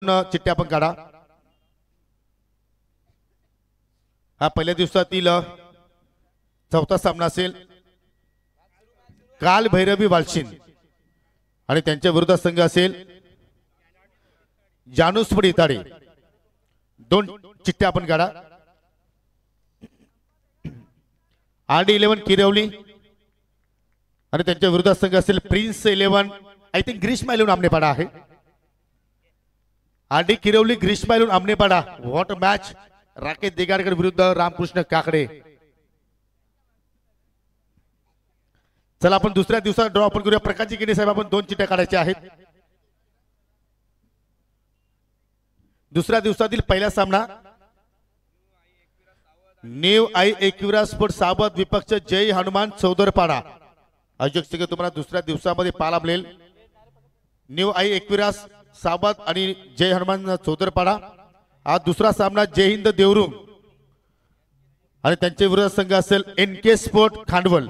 चिठ्ठ्या पण काढा। हा पहिल्या दिवसातील चौथा सामना असेल काल भैरवी वालशिन आणि त्यांच्या विरुद्ध संघ असेल जानूसपड इताडे। दोन चिठ्ठ्या आपण काढा। RD11 किरवली आणि त्यांच्या विरुद्ध संघ असेल Prince 11 I think Grishma 11 Amnepada आहे। RD Kirwali Grishma 11 Amnepada. What match Rakesh Degadkar विरुद्ध रामकृष्ण काकडे। चला आपण दुसऱ्या दिवसात ड्रॉ आपण करूया। प्रकाशजी गिने साहेब आपण दोन चिठ्ठ्या काढायच्या आहेत। दुसऱ्या दिवसातील पहिला सामना न्यू आई एकविरा स्पोर्ट साबत विपक्ष जय हनुमान चौदरपाडा। आयोजक संघ तुम्हाला दुसऱ्या दिवसामध्ये पाहायला मिळेल न्यू आई एकविरा साबत आणि जय हनुमान चौदरपाडा। आज दुसरा सामना जय हिंद देवरुंग आणि त्यांचे विरुद्ध संघ असेल NK स्पोर्ट खांडवल।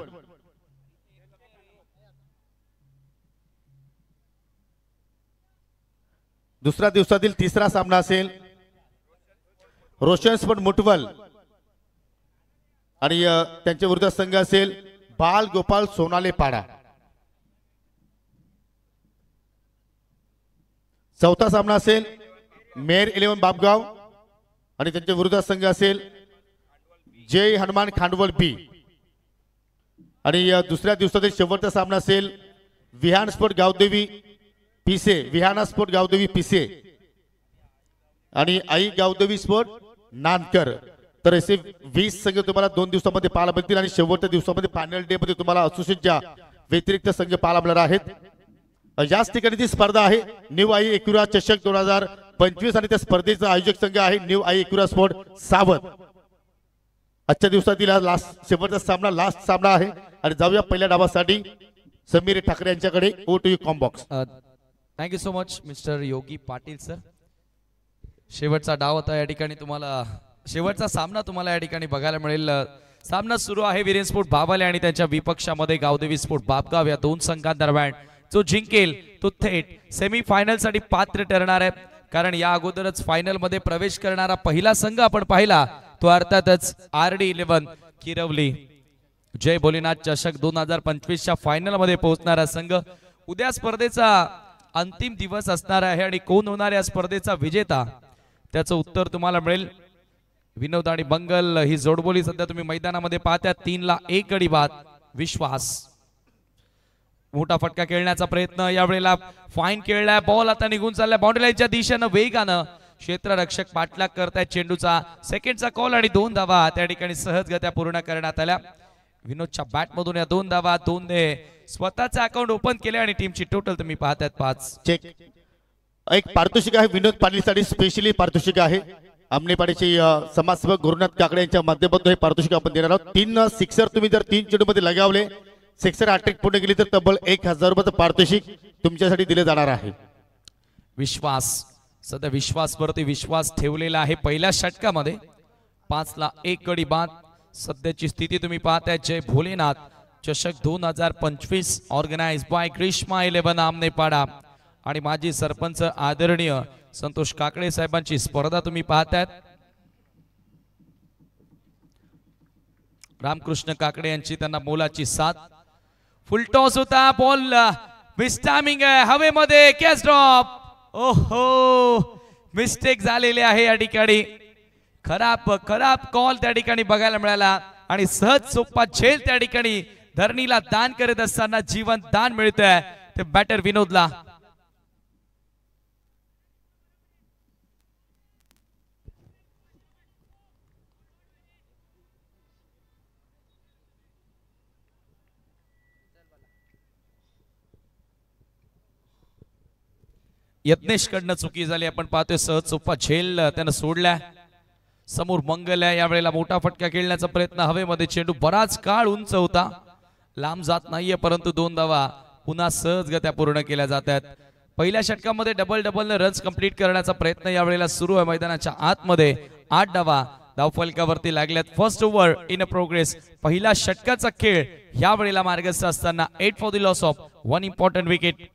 दुसऱ्या दिवसातील तिसरा सामना असेल रोशन स्पोर्ट मुटवल आणि त्यांच्या विरुद्ध संघ असेल बाल गोपाल सोनाले पाडा। चौथा सामना असेल मेर 11 बापगाव आणि त्यांच्या विरुद्ध संघ असेल जय हनुमान खांडवल बी। आणि दुसऱ्या दिवसातील शेवटचा सामना असेल विहान स्पोर्ट गावदेवी पिसे विहाना स्पोर्ट गावदेवी पिसे आणि आई गावदेवी स्पोर्ट नानकर। तर असे 20 संघ तुम्हाला 2 दिवसामध्ये पाहायला मिळतील आणि शेवटच्या दिवसामध्ये फायनल डे मध्ये तुम्हाला असोसिएटच्या व्यतिरिक्त संघ पाहायला मिळणार आहेत। याच ठिकाणी ती स्पर्धा आहे न्यू आई एकविरा चषक 2025 आणि त्या स्पर्धेचा आयोजक संघ आहे न्यू आई एकविरा स्पोर्ट सावत। आजच्या दिवसातील शेवटचा सामना लास्ट सामना आहे आणि जाऊया पहिल्या डावासाठी समीर ठाकरे यांच्याकडे। Over to you combox. Thank you so much mister Yogi Patil sir. शेवटचा डाव होता या ठिकाणी तुम्हाला शेवटचा सामना तुम्हाला या ठिकाणी बघायला मिळेल। सामना सुरू आहे वीरेन स्पोर्ट बाबाले आणि त्यांच्या विपक्षामध्ये गावदेवी स्पोर्ट बापगाव या दोन संघांदरम्यान। जो जिंकेल तो थेट सेमी फायनल साठी पात्र ठरणार आहे कारण या अगोदरच फायनल मध्ये प्रवेश करणारा पहिला संघ आपण पाहिला तो अर्थातच RD11 किरवली। जय भोलेनाथ चषक 2025 च्या फायनल मध्ये पोहोचणारा संघ। उद्या स्पर्धेचा अंतिम दिवस असणार आहे आणि कोण होणार या स्पर्धेचा विजेता त्याचं उत्तर तुम्हाला मिळेल। विनोद आणि मंगल ही जोडबोली सध्या तुम्ही मैदानामध्ये पाहता। 3 ला 1 गडी बाद विश्वास। मोठा फटका खेळण्याचा प्रयत्न यावेळेला फाईन खेळलाय। बॉल आता निघून चाललाय बाउंड्री लाईनच्या दिशेनं वेगानं। क्षेत्ररक्षक पाठलाग करतायत चेंडूचा। सेकंडचा कॉल आणि 2 धावा त्या ठिकाणी सहजगत्या पूर्ण करण्यात आल्या। विनोदच्या बॅट मधून या 2 धावा 2 ने स्वतःचा अकाउंट ओपन केले आणि टीमची टोटल तुम्ही पाहतायत 5 चेक। एक पारितोषिक आहे विनोद पाटीलसाठी स्पेशली पारितोषिक आहे। आमनेपाडीचे समाजसेवक गुरुनाथ काकडे यांच्या माध्यमातून हे पारितोषिक आपण देणार आहोत। 3 सिक्सर तुम्ही जर 3 चेंडू मध्ये लगावले सिक्सर हॅट्रिक पूर्ण केली तर तब्बल 1000 रुपयाचं पारितोषिक तुमच्यासाठी दिले जाणार आहे। विश्वास सध्या विश्वासवरती विश्वास ठेवलेला आहे पहिल्या षटकामध्ये। 5 ला 1 गडी बाद सध्याची स्थिती तुम्ही पाहताय। जय भोलेनाथ चषक 2025 ऑर्गनाइज बाय ग्रीष्मा 11 आमनेपाडा आणि माजी सरपंच आदरणीय संतोष काकडे साहेबांची स्पर्धा तुम्ही पाहतायत। रामकृष्ण काकडे यांची त्यांना मोलाची साथ। फुल टॉस होता बॉल मिसटायमिंग आहे हवेमध्ये कॅच ड्रॉप। ओहो मिस्टेक झालेली आहे या ठिकाणी। खराब कॉल त्या ठिकाणी बघायला मिळाला आणि सहज सोपा झेल त्या ठिकाणी धरणीला दान करत असताना जीवन दान मिळतंय ते बॅटर विनोदला। यत्नेश कडनं चुकी झाली आपण पाहतोय। सहज सोपा झेल त्यानं सोडला। समोर मंगल आहे यावेळेला मोठा फटका खेळण्याचा प्रयत्न हवेमध्ये। चेंडू बराच काळ उंच होता लांब जात नाहीये परंतु 2 धावा पुन्हा सहजगत्या पूर्ण केल्या जात आहेत। पहिल्या षटकामध्ये डबल रन्स कंप्लीट करण्याचा प्रयत्न यावेळेला सुरू आहे मैदानाच्या आतमध्ये। 8 धावा धावफलकावरती लागल्यात। First over in a progress. पहिल्या षटकाचा खेळ यावेळेला मार्गस्थ असताना 8 for the loss of 1 important wicket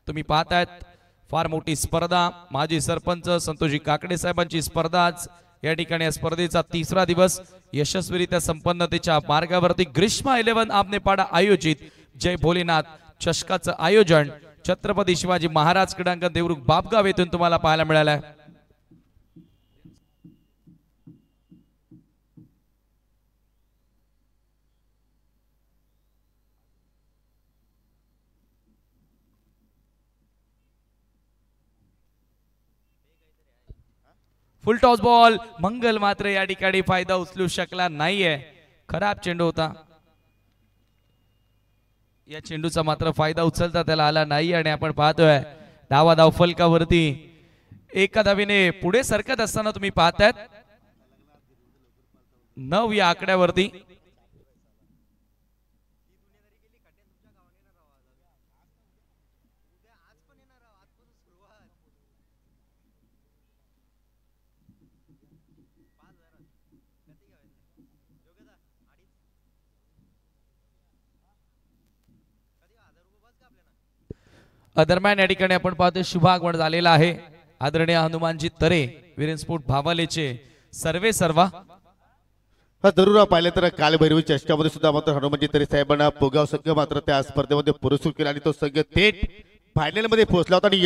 तुम्ही पाहतायत। फार मोठी स्पर्धा, माजी सरपंच संतोषजी काकडे साहेबांची स्पर्धा आज या ठिकाणी या स्पर्धेचा तिसरा दिवस यशस्वीरित्या संपन्नतेच्या मार्गावरती ग्रीष्मा 11 आमनेपाडा आयोजित जय भोलेनाथ चषकाचं आयोजन छत्रपती शिवाजी महाराज क्रीडांगण देवरुख बापगाव येथून तुम्हाला पाहायला मिळालंय. फुल टॉस बॉल, मंगल मात्र या ठिकाणी फायदा उचलू शकला नाहीये. खराब चेंडू होता. या चेंडूचा मात्र फायदा उचलता त्याला आला नाही आणि आपण पाहतोय धाव फलकावरती एका धावेने पुढे सरकत असताना तुम्ही पाहतायत 9 या आकड्यावरती. दरम्यान या ठिकाणी आपण पाहतोय शुभागमन झालेला आहे. आदरणीय हनुमानजी तरे विरेनस्पोर्ट भावालेचे सर्वे सर्वा जरूर पाहिलं तर कालभैरवी चषकामध्ये सुद्धा मात्र हनुमानजी तरे साहेबांना पोगाव संघ मात्र त्या स्पर्धेमध्ये पुरस्कृत केला आणि तो संघ थेट फायनल मध्ये पोहोचला होता. आणि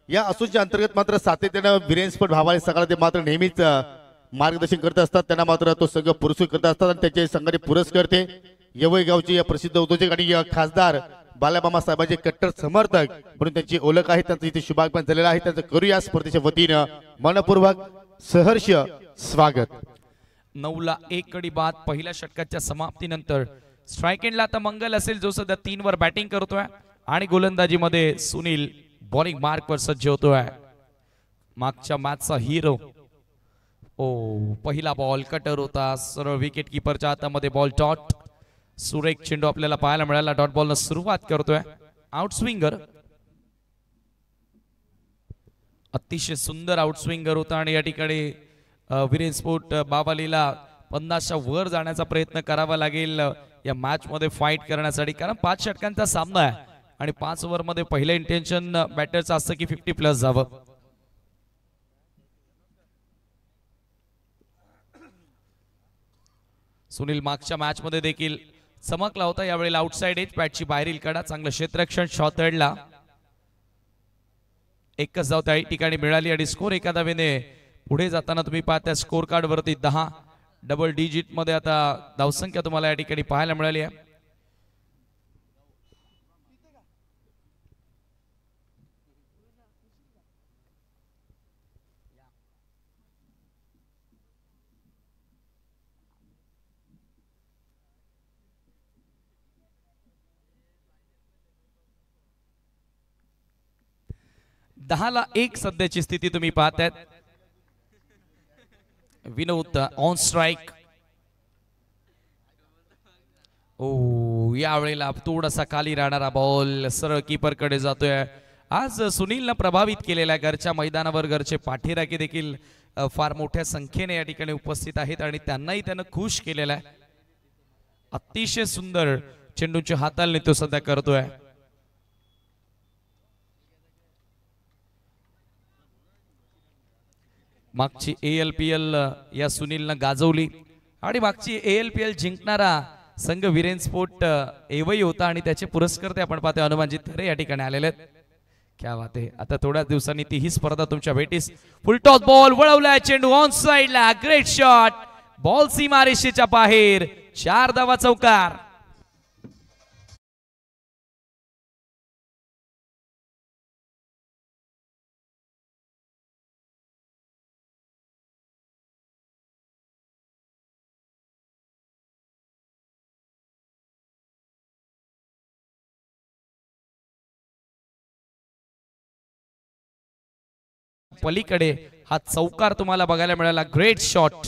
या असूच्या अंतर्गत मात्र सातत्यानं विरेनस्पोर्ट भावाले सकाळ ते मात्र नेहमीच मार्गदर्शन करत असतात. त्यांना मात्र तो संघ पुरस्कृत करत असतात आणि त्याचे संघाने पुरस्कर्ते यवई गावचे या प्रसिद्ध उद्योजक आणि खासदार बालामामा साहेबांचे कट्टर समर्थक म्हणून त्यांची ओळख आहे. त्यांचं इथे शुभागमन झालेलं आहे. त्यांचं करूया स्पर्धेच्या वतीनं मनपूर्वक सहर्ष स्वागत. 9ला 1 गडी बाद पहिल्या षटकाच्या समाप्तीनंतर स्ट्राइक एंडला आता मंगल असेल जो सध्या 3 वर बॅटिंग करतोय आणि गोलंदाजीमध्ये सुनील बॉलिंग मार्क वर सज्ज होतोय. मागच्या मॅचचा हिरो. पहिला बॉल कटर होता. सरळ विकेट किपरच्या हातामध्ये बॉल डॉट. सुरेख चेंडू आपल्याला पाहायला मिळाला. डॉट बॉल न सुरुवात करतोय आउटस्विंगर. अतिशय सुंदर आउटस्विंगर होता आणि या ठिकाणी विरेनस्पोर्ट बाबालीला 50च्या वर जाण्याचा प्रयत्न करावा लागेल या मॅच मध्ये फाईट करण्यासाठी, कारण 5 षटकांचा सामना आहे आणि 5 ओव्हर मध्ये पहिलं इंटेन्शन बॅटरचं असतं की 50 प्लस जावं. सुनील मागच्या मॅच मध्ये देखील चमकला होता. यावेळेला आउटसाइड एज बॅटची बाहेरील कडा. चांगलं क्षेत्ररक्षण शॉट हेडला. एकच धाव त्या ठिकाणी मिळाली आणि स्कोर एका धावेने पुढे जाताना तुम्ही पाहता स्कोर कार्ड वरती 10 डबल डिजिट मध्ये आता धावसंख्या तुम्हाला या ठिकाणी पाहायला मिळाली आहे. दहाला 1 सध्याची स्थिती तुम्ही पाहतायत. विनोद ऑन स्ट्राइक. यावेळेला थोडासा खाली राहणारा बॉल सरळ कीपर कडे जातोय. आज सुनीलनं प्रभावित केलेला घरच्या मैदानावर घरचे पाठीराखे देखील फार मोठ्या संख्येने या ठिकाणी उपस्थित आहेत आणि त्यांनाही त्यानं खुश केलेला आहे. अतिशय सुंदर चेंडूच्या हाताळणी तो सध्या करतोय. मागची ALPL या सुनीलनं गाजवली आणि मागची ALPL जिंकणारा संघ विरेनस्पोर्ट एवई होता आणि त्याचे पुरस्कर्ते आपण पाहतो हनुमानजी तरे या ठिकाणी आलेले आहेत. क्या बात आहे. आता थोड्याच दिवसांनी ती ही स्पर्धा तुमच्या भेटीस. फुल टॉस बॉल वळवलाय चेंडू ऑन साइडला. Great shot. बॉल सीमारेषेच्या बाहेर. 4 धावा चौकार. पलीकडे हा चौकार तुम्हाला बघायला मिळाला. Great shot.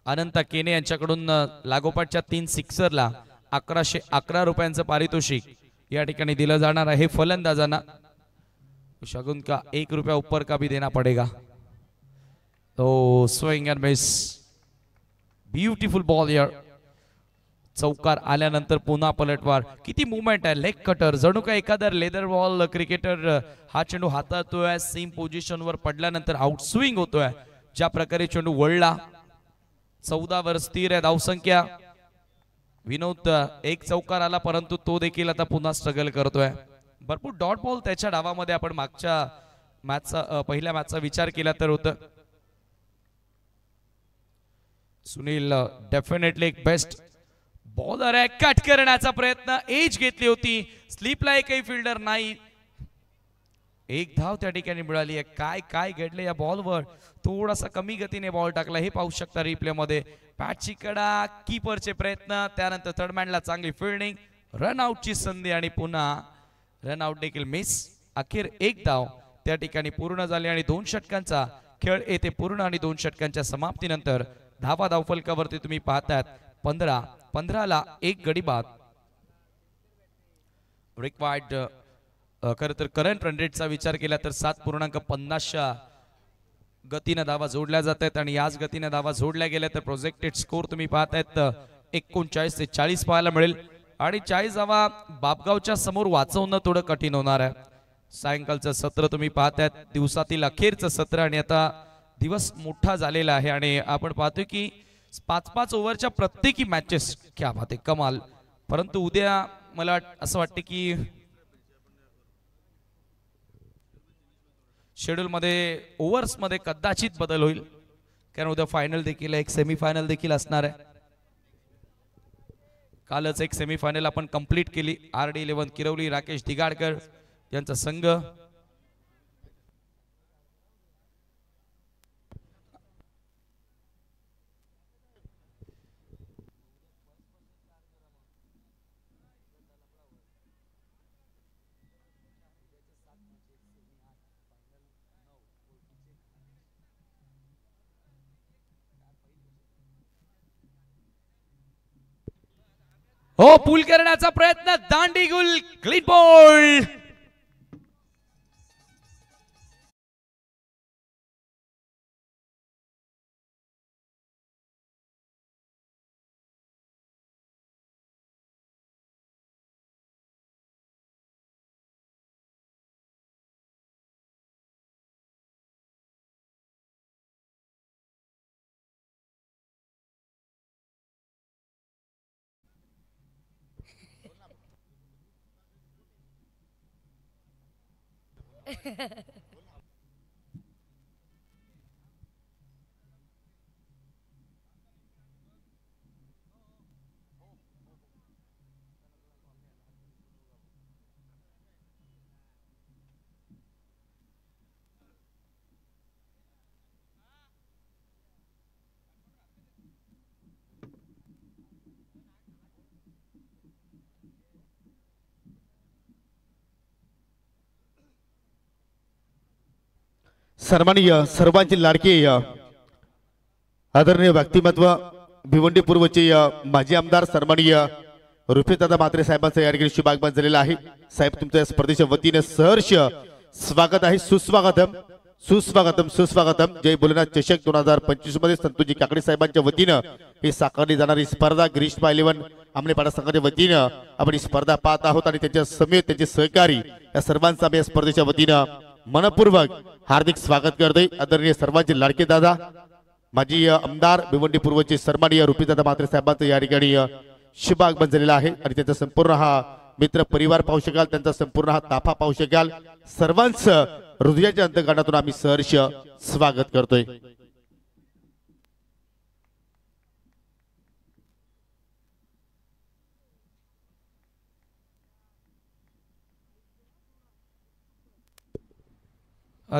अनंत केने यांच्याकडून लागोपाठच्या 3 सिक्सरला 1111 रुपयांचं पारितोषिक या ठिकाणी दिलं जाणार आहे फलंदाजांना. शगुन का 1 रुपया ऊपर का भी देना पड़ेगा. तो swing end miss. Beautiful ball here. चौकार आल्यानंतर पुन्हा पलटवार. किती मुवमेंट आहे, लेग कटर, जणू काय एखादा लेदर बॉल क्रिकेटर हा चेंडू हाताळतोय. सेम पोझिशनवर पडल्यानंतर आउट स्विंग होतोय. ज्या प्रकारे चेंडू वळला. 14 वर स्थिर आहे धावसंख्या. विनोद एक चौकार आला परंतु तो देखील आता पुन्हा स्ट्रगल करतोय. भरपूर डॉट बॉल त्याच्या डावामध्ये आपण मागच्या मॅचचा पहिल्या मॅचचा विचार केला तर होतं. सुनील डेफिनेटली एक बेस्ट बॉलर आहे. कट करण्याचा प्रयत्न, एज घेतली होती, स्लीपला एकही फिल्डर नाही. एक धाव त्या ठिकाणी मिळाली आहे. काय काय घडले या बॉलवर. थोडासा कमी गतीने बॉल टाकला हे पाहू शकता रिप्ले मध्ये. बॅटची कडा, कीपरचे प्रयत्न, त्यानंतर थर्डमॅनला चांगली फिल्डिंग, रन आउटची संधी आणि पुन्हा रन आउट देखील मिस. अखेर एक धाव त्या ठिकाणी पूर्ण झाली आणि 2 षटकांचा खेळ येथे पूर्ण आणि 2 षटकांच्या समाप्तीनंतर धावा धावफलकावरती तुम्ही पाहताय 15 एक गडी बाद. रिक्वायर्ड खरं तर करंट रन रेटचा विचार केला तर 7.50 गतीने धावा जोडल्या जात आहेत आणि याच गतीने धावा जोडल्या गेल्या तर प्रोजेक्टेड स्कोर तुम्ही पाहतायत 39 ते 40 पाहायला मिळेल. आणि 40 धावा बापगावच्या समोर वाचवणं थोडं कठीण होणार आहे. सायंकाळचं सत्र तुम्ही पाहतायत, दिवसातील अखेरचं सत्र आणि आता दिवस मोठा झालेला आहे आणि आपण पाहतोय की 5-5 ओव्हरच्या प्रत्येकी मॅचेस क्या बात आहे, कमाल. परंतु उद्या मला असं वाटतं की शेड्यूल मध्ये ओव्हर्स मध्ये कदाचित बदल होईल कारण उद्या फायनल देखील, एक सेमीफायनल देखील असणार आहे. कालच एक सेमीफायनल आपण कंप्लीट केली. RD11 किरवली, राकेश दिगाडकर यांचा संघ. हो, पूल करण्याचा प्रयत्न, दांडी गुल, क्लीन बॉल. सन्माननीय सर्वांचे लाडके आदरणीय व्यक्तिमत्व भिवंडी पूर्वचे माजी आमदार सन्माननीय रुपेशदादा म्हात्रे साहेबांचं या ठिकाणी शुभ आगमन झालेलं आहे. साहेब तुमच्या स्पर्धेच्या वतीने सहर्ष स्वागत आहे. सुस्वागतम सुस्वागतम सुस्वागतम. जय भोलेनाथ चषक 2025 मध्ये संतोषजी काकडे साहेबांच्या वतीनं ही साकारली जाणारी स्पर्धा ग्रीष्मा 11 आमनेपाडा संघाच्या वतीनं आपण ही स्पर्धा पाहत आहोत आणि त्यांच्या समेत त्यांचे सहकारी या सर्वांचा मी या स्पर्धेच्या वतीनं मनपूर्वक हार्दिक स्वागत करतोय. आदरणीय सर्वांचे लाडके दादा माजी आमदार भिवंडी पूर्वचे सन्माननीय रुपेशदादा म्हात्रे साहेबांचं या ठिकाणी शुभ आगमन झालेलं आहे आणि त्यांचा संपूर्ण हा मित्र परिवार पाहू शकाल, त्यांचा संपूर्ण हा ताफा पाहू शकाल. सर्वांचं हृदयाच्या अंतःकरणातून आम्ही सहर्ष स्वागत करतोय.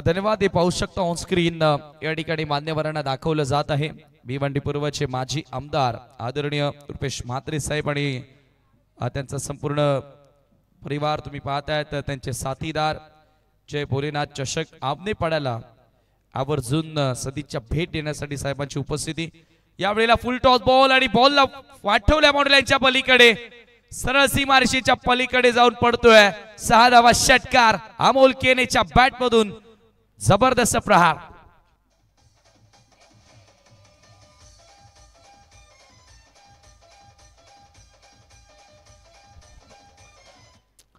धन्यवाद. हे पाहू शकता ऑन स्क्रीन या ठिकाणी मान्यवरांना दाखवलं जात आहे. भिवंडी पूर्वचे माजी आमदार आदरणीय रुपेश म्हात्रे साहेब आणि त्यांचा संपूर्ण परिवार तुम्ही पाहतायत. त्यांचे साथीदार जय भोलेनाथ चषक आमनेपाड्याला आवर्जून सदिच्छा भेट देण्यासाठी साहेबांची उपस्थिती. यावेळेला फुल टॉस बॉल आणि बॉलला वाठवल्या मॉडेलांच्या पलीकडे सरळ सीमारेषेच्या पलीकडे जाऊन पडतोय. 6 धावा षटकार अमोल केनेच्या बॅट मधून जबरदस्त प्रहार.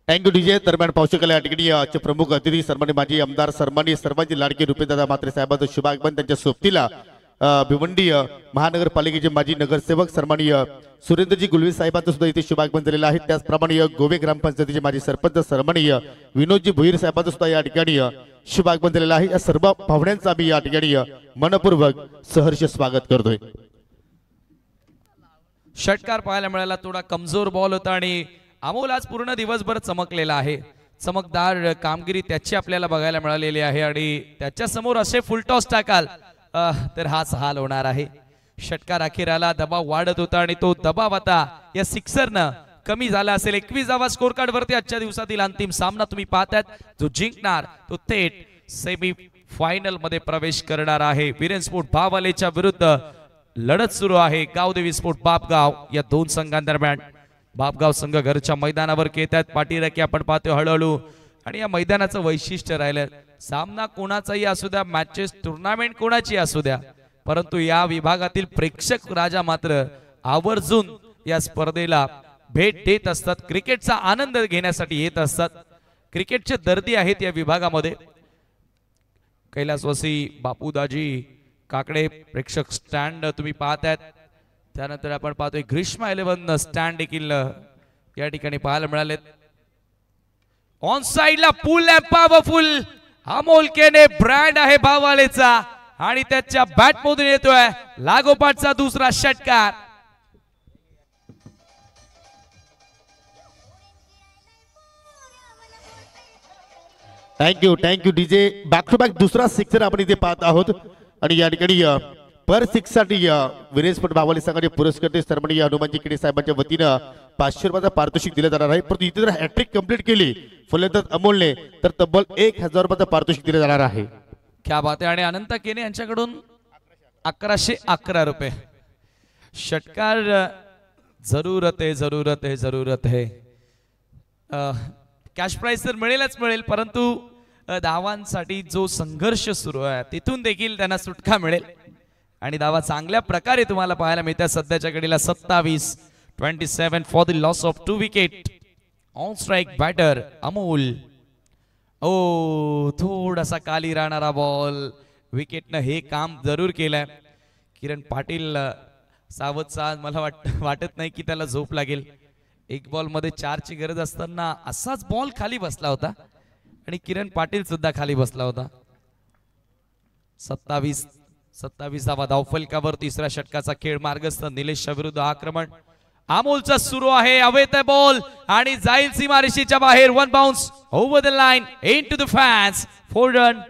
Thank you DJ. दरम्यान पाहू शकाल या ठिकाणी आजचे प्रमुख अतिथी सन्माननीय माजी आमदार सन्माननीय सर्वांचे लाडके रुपेदादा म्हात्रे साहेबांचं शुभागमन त्यांच्या सोबतीला भिवंडी महानगरपालिकेचे माजी नगरसेवक सन्माननीय सुरेंद्रजी गुलवे साहेबांचं सुद्धा इथे शुभागमन झालेलं आहे. त्याचप्रमाणे गोवे ग्रामपंचायतीचे माजी सरपंच सन्माननीय विनोदजी भोईर साहेबांचं सुद्धा या ठिकाणी शुभागमन झालेलं आहे. या सर्व पाहुण्यांचं आम्ही या ठिकाणी मनपूर्वक सहर्ष स्वागत करतोय. षटकार पाहायला मिळाला, थोडा कमजोर बॉल होता आणि अमोल आज पूर्ण दिवसभर चमकलेला आहे. चमकदार कामगिरी त्याची आपल्याला बघायला मिळालेली आहे आणि त्याच्या समोर असे फुलटॉस टाकाल तर हाच हाल होणार आहे. षटकार अखेर आला, दबाव वाढत होता आणि तो दबाव आता या सिक्सरनं कमी झाला असेल. 21वा स्कोर कार्ड वरती आजच्या दिवसातील अंतिम सामना तुम्ही पाहतात. जो जिंकणार तो थेट सेमी फायनल मध्ये प्रवेश करणार आहे. वीरेन स्पोर्ट भावालेच्या विरुद्ध लढत सुरू आहे. गावदेवी स्पोर्ट बापगाव या दोन संघांदरम्यान. बापगाव संघ घरच्या मैदानावर येतात. पाठीराखी आपण पाहतो हळूहळू आणि या मैदानाचं वैशिष्ट्य राहिलं, सामना कोणाचाही असू द्या, मॅचेस टुर्नामेंट कोणाची असू द्या, परंतु या विभागातील प्रेक्षक राजा मात्र आवर्जून या स्पर्धेला भेट देत असतात. क्रिकेटचा आनंद घेण्यासाठी येत असतात. क्रिकेटचे दर्दी आहेत या विभागामध्ये. कैलासवासी बापूदाजी काकडे प्रेक्षक स्टँड तुम्ही पाहतायत. त्यानंतर आपण पाहतोय ग्रीष्मा 11 स्टँड देखील या ठिकाणी पाहायला मिळालेत. ऑन साइडला पुल अँड पॉवरफुल अमोल केने ब्रँड आहे भावालेचा आणि त्याच्या बॅट मधून येतोय लागोपाठचा दुसरा षटकार. Thank you DJ. Back to back दुसरा सिक्सर आपण इथे पाहत आहोत आणि या ठिकाणी पर सिक्स साठी वीरेन स्पोर्ट भावाले संघाचे पुरस्कार सन्माननीय हनुमानजी केडे साहेबांच्या वतीनं 500 रुपयाचा पारितोषिक दिलं जाणार आहे. परंतु इथे जर हॅट्रिक कंप्लीट केली फलंदाज अमोलने तर तब्बल 1000 रुपयाचा पारितोषिक दिलं जाणार आहे. क्या बात आहे. आणि अनंत केने यांच्याकडून 1111 रुपये. षटकार जरूरत है. कॅश प्राइज तर मिळेलच मिळेल, परंतु धावांसाठी जो संघर्ष सुरू आहे तिथून देखील त्यांना सुटका मिळेल आणि धावा चांगल्या प्रकारे तुम्हाला पाहायला मिळतात. सध्याच्या घडीला 27 for the loss of 2 wicket. On strike batter Amol. थोडासा खाली राहणारा बॉल. विकेटनं हे काम जरूर केलंय. किरण पाटील सावधचा आज मला वाटत नाही की त्याला झोप लागेल. एक बॉल मध्ये 4 ची गरज असताना असाच बॉल खाली बसला होता आणि किरण पाटील सुद्धा खाली बसला होता. 27 धावफलकावर तिसऱ्या षटकाचा खेळ मार्गस्थ. निलेशच्या विरुद्ध आक्रमण अमोलचा सुरू आहे. अवेत बॉल आणि जाईल सीमारेषेच्या बाहेर. 1 bounce over the line into the fans. 4 run.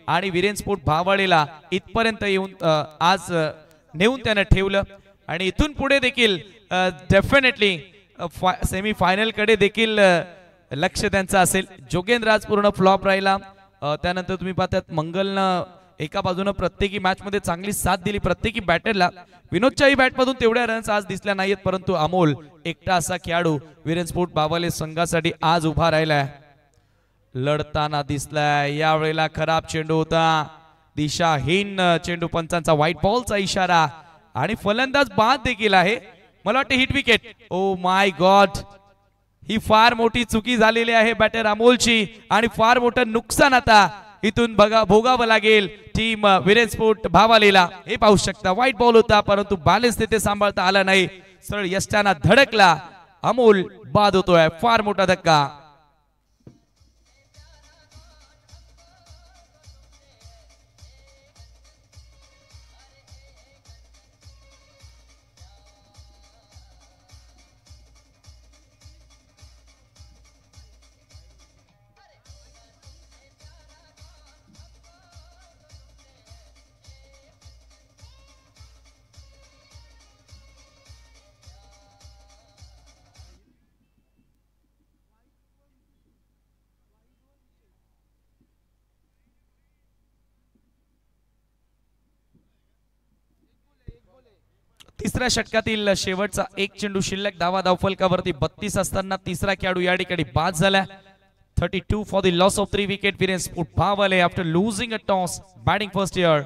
आणि वीरेन स्पोर्ट भावाळेला इथपर्यंत येऊन आज नेऊन त्यानं ठेवलं आणि इथून पुढे देखील डेफिनेटली सेमी फायनल कडे देखील लक्ष त्यांचं असेल. जोगेंद्र आज पूर्ण फ्लॉप राहिला. त्यानंतर तुम्ही पाहतात मंगलनं एका बाजूने प्रत्येकी मॅच मध्ये चांगली साथ दिली प्रत्येकी बॅटरला. विनोदच्याही बॅटमधून तेवढ्या रन्स आज दिसल्या नाहीत, परंतु अमोल एकटा असा खेळाडू वीरेन स्पोर्ट भावाले संघासाठी आज उभा राहिलाय, लढताना दिसलाय. यावेळेला खराब चेंडू होता, दिशाहीन चेंडू. पंचांचा व्हाईट बॉलचा इशारा आणि फलंदाज बाद देखील आहे. मला वाटतं hit wicket. Oh my god, ही फार मोठी चुकी झालेली आहे बॅटर अमोलची आणि फार मोठं नुकसान आता इथून भोगावं लागेल टीम वीरेन स्पोर्ट भावालेला. हे पाहू शकता व्हाईट बॉल होता, परंतु बॅलन्स तिथे सांभाळता आला नाही. सरळ यष्टाना धडकला. अमोल बाद होतोय. फार मोठा धक्का. तिसऱ्या षटकातील शेवटचा एक चेंडू शिल्लक, धावा धावफलकावरती 32 असताना तिसरा खेळाडू या ठिकाणी बाद झाला. 32 for the loss of 3 wicket. Viren sport Bhawale after losing a toss batting first year.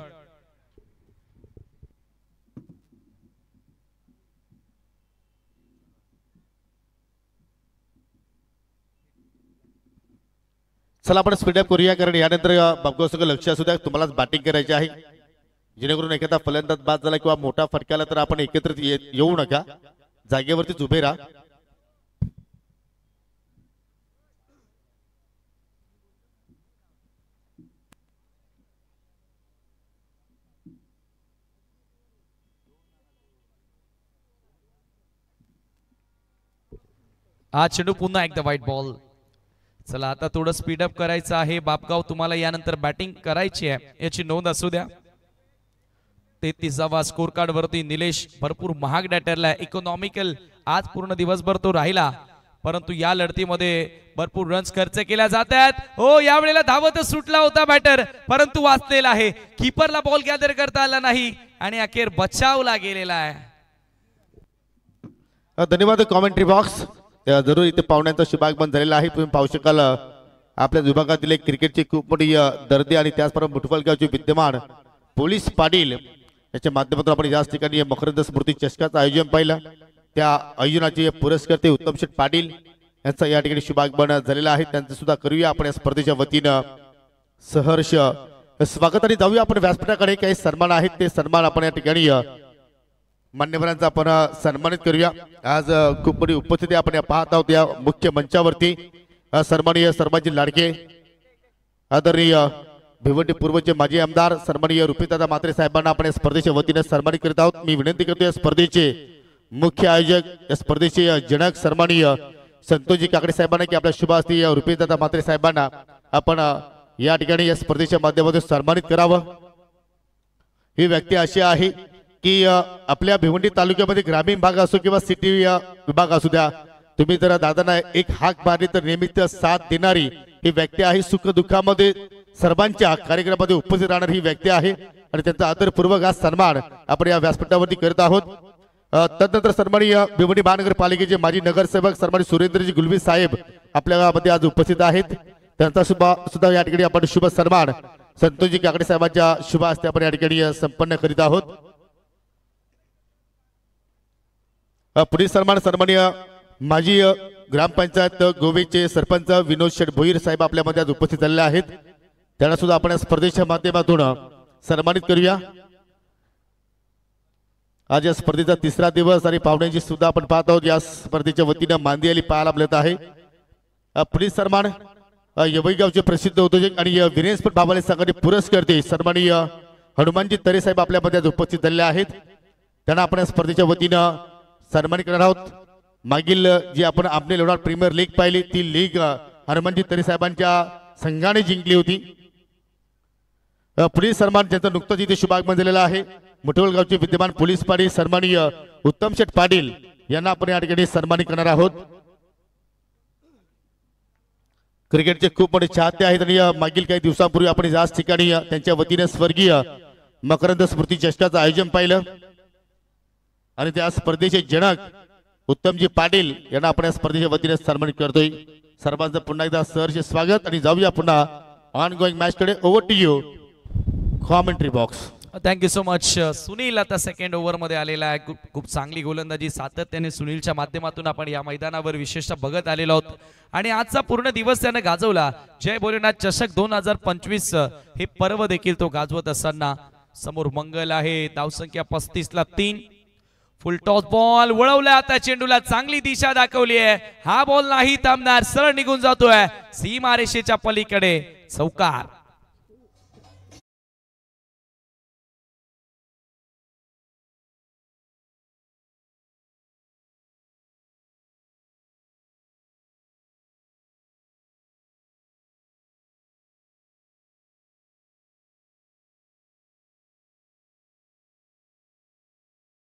चला आपण स्पीडअप करूया, कारण यानंतर बाबगाव सगळं लक्ष असू द्या, तुम्हालाच बॅटिंग करायची आहे. जेणेकरून एखादा फलंदाज बाद झाला किंवा मोठा फटका आला तर आपण एकत्रित येऊ नका, जागेवरतीच उभे राहा. हा चेंडू पुन्हा एकदा व्हाईट बॉल. चला आता थोडं स्पीडअप करायचं आहे. बापगाव तुम्हाला यानंतर बॅटिंग करायची आहे याची नोंद असू द्या. 33वा स्कोर कार्ड वरती निलेश भरपूर महाग डॅटरला, इकॉनॉमिकल आज पूर्ण दिवसभर तो राहिला, परंतु या लढतीमध्ये भरपूर रन्स खर्च केल्या जात आहेत. हो, यावेळेला धावतच सुटला होता बॅटर, परंतु वाचलेला आहे. कीपरला बॉल गॅदर करता आला नाही आणि अखेर बचावला गेलेला आहे. धन्यवाद कॉमेंट्री बॉक्स. जरूर इथे पाहुण्यांचा शुभागमन झालेला आहे. तुम्ही पाहू शकाल आपल्या विभागातील एक क्रिकेटची खूप मोठी दर्दी आणि त्याचबरोबर मुठफलगावचे विद्यमान पोलीस पाटील याच्या माध्यमातून आपण याच ठिकाणी मकरंद स्मृती चषकाचं आयोजन पाहिलं. त्या आयोजनाचे पुरस्कर्ते उत्तम शेठ पाटील यांचा या ठिकाणी शुभागमन झालेला आहे. त्यांचं सुद्धा करूया आपण या स्पर्धेच्या वतीनं सहर्ष स्वागत. आणि जाऊया आपण व्यासपीठाकडे. काही सन्मान आहेत, ते सन्मान आपण या ठिकाणी मान्यवरांचा आपण सन्मानित करूया. आज खूप मोठी उपस्थिती आपण पाहत आहोत या मुख्य मंचावरती. सन्माननीय सर्वांचे लाडके आदरणीय भिवंडी पूर्वचे माजी आमदार सन्माननीय रुपीदादा म्हात्रे साहेबांना आपण या स्पर्धेच्या वतीने सन्मानित करीत आहोत. मी विनंती करतो या स्पर्धेचे मुख्य आयोजक, या स्पर्धेचे जनक सन्माननीय संतोषजी काकडे साहेबांना की आपल्या शुभ हस्ते या रुपीदादा म्हात्रे साहेबांना आपण या ठिकाणी या स्पर्धेच्या माध्यमातून सन्मानित करावं. ही व्यक्ती अशी आहे की आपल्या भिवंडी तालुक्यामध्ये ग्रामीण भाग असो किंवा सिटी विभाग असू द्या, तुम्ही जर दादांना एक हाक मारली तर नियमित साथ देणारी ही व्यक्ती आहे. सुख दुःखामध्ये सर्वांच्या कार्यक्रमामध्ये उपस्थित राहणारी ही व्यक्ती आहे आणि त्यांचा आदरपूर्वक आज सन्मान आपण या व्यासपीठावरती करत आहोत. तदनंतर सन्माननीय भिवंडी महानगरपालिकेचे माजी नगरसेवक सन्माननीय सुरेंद्रजी गुलवी साहेब आपल्या गावामध्ये आज उपस्थित आहेत. त्यांचा सुद्धा या ठिकाणी आपण शुभ सन्मान संतोषजी काकडे साहेबांच्या शुभ हस्ते आपण या ठिकाणी संपन्न करीत आहोत. पुढील सन्मान सन्माननीय माजी ग्रामपंचायत गोवेचे सरपंच विनोद शेठ भोईर साहेब आपल्यामध्ये आज उपस्थित झालेले आहेत. त्यांना सुद्धा आपण स्पर्धेच्या माध्यमातून सन्मानित करूया. आज या स्पर्धेचा तिसरा दिवस आणि पाहुण्यांची सुद्धा आपण पाहत आहोत. या स्पर्धेच्या वतीनं मांदी आली पाहायला मिळत आहे. पुढील सन्मान यवईगावचे प्रसिद्ध उद्योजक आणि विरेन स्पोर्ट भावाले संघाचे पुरस्कर्ते सन्माननीय हनुमानजी तरे साहेब आपल्यामध्ये आज उपस्थित झालेले आहेत. त्यांना आपण या स्पर्धेच्या वतीनं सन्मानित करणार आहोत. मागील जी आपण आपले लोणार प्रीमियर लीग पाहिली ती लीग हनुमानजी तरे साहेबांच्या संघाने जिंकली होती. पुढील सन्मान ज्यांचा नुकताच इथे शुभागमन झालेला आहे, मुठवलगावचे विद्यमान पोलीस पाटील सन्माननीय उत्तम शेठ पाटील यांना आपण या ठिकाणी सन्मानित करणार आहोत. क्रिकेटचे खूप मोठे चाहते आहेत आणि मागील काही दिवसांपूर्वी आपण याच ठिकाणी त्यांच्या वतीने स्वर्गीय मकरंद स्मृती चषकाचं आयोजन पाहिलं आणि त्या स्पर्धेचे जनक उत्तमजी पाटील यांना आपण या स्पर्धेच्या वतीने सन्मानित करतोय. सर्वांचं पुन्हा एकदा सहर्ष स्वागत आणि जाऊया पुन्हा ऑन गोईंग मॅच कडे. Over to you commentary box. Thank you so much. Sunil आता सेकंड ओव्हर मध्ये आलेला आहे. खूप चांगली गोलंदाजी सातत्याने सुनीलच्या माध्यमातून आपण या मैदानावर विशेषतः बघत आलेलो आहोत आणि आजचा पूर्ण दिवस त्याने गाजवला. जय भोलेनाथ चषक 2025 हे पर्व देखील तो गाजवत असताना समोर मंगल आहे. धावसंख्या 35ला 3. फुल टॉस बॉल वळवला, आता चेंडूला चांगली दिशा दाखवली आहे. हा बॉल नाही थांबणार, सरळ निघून जातोय सीमारेषेच्या पलीकडे. चौकार.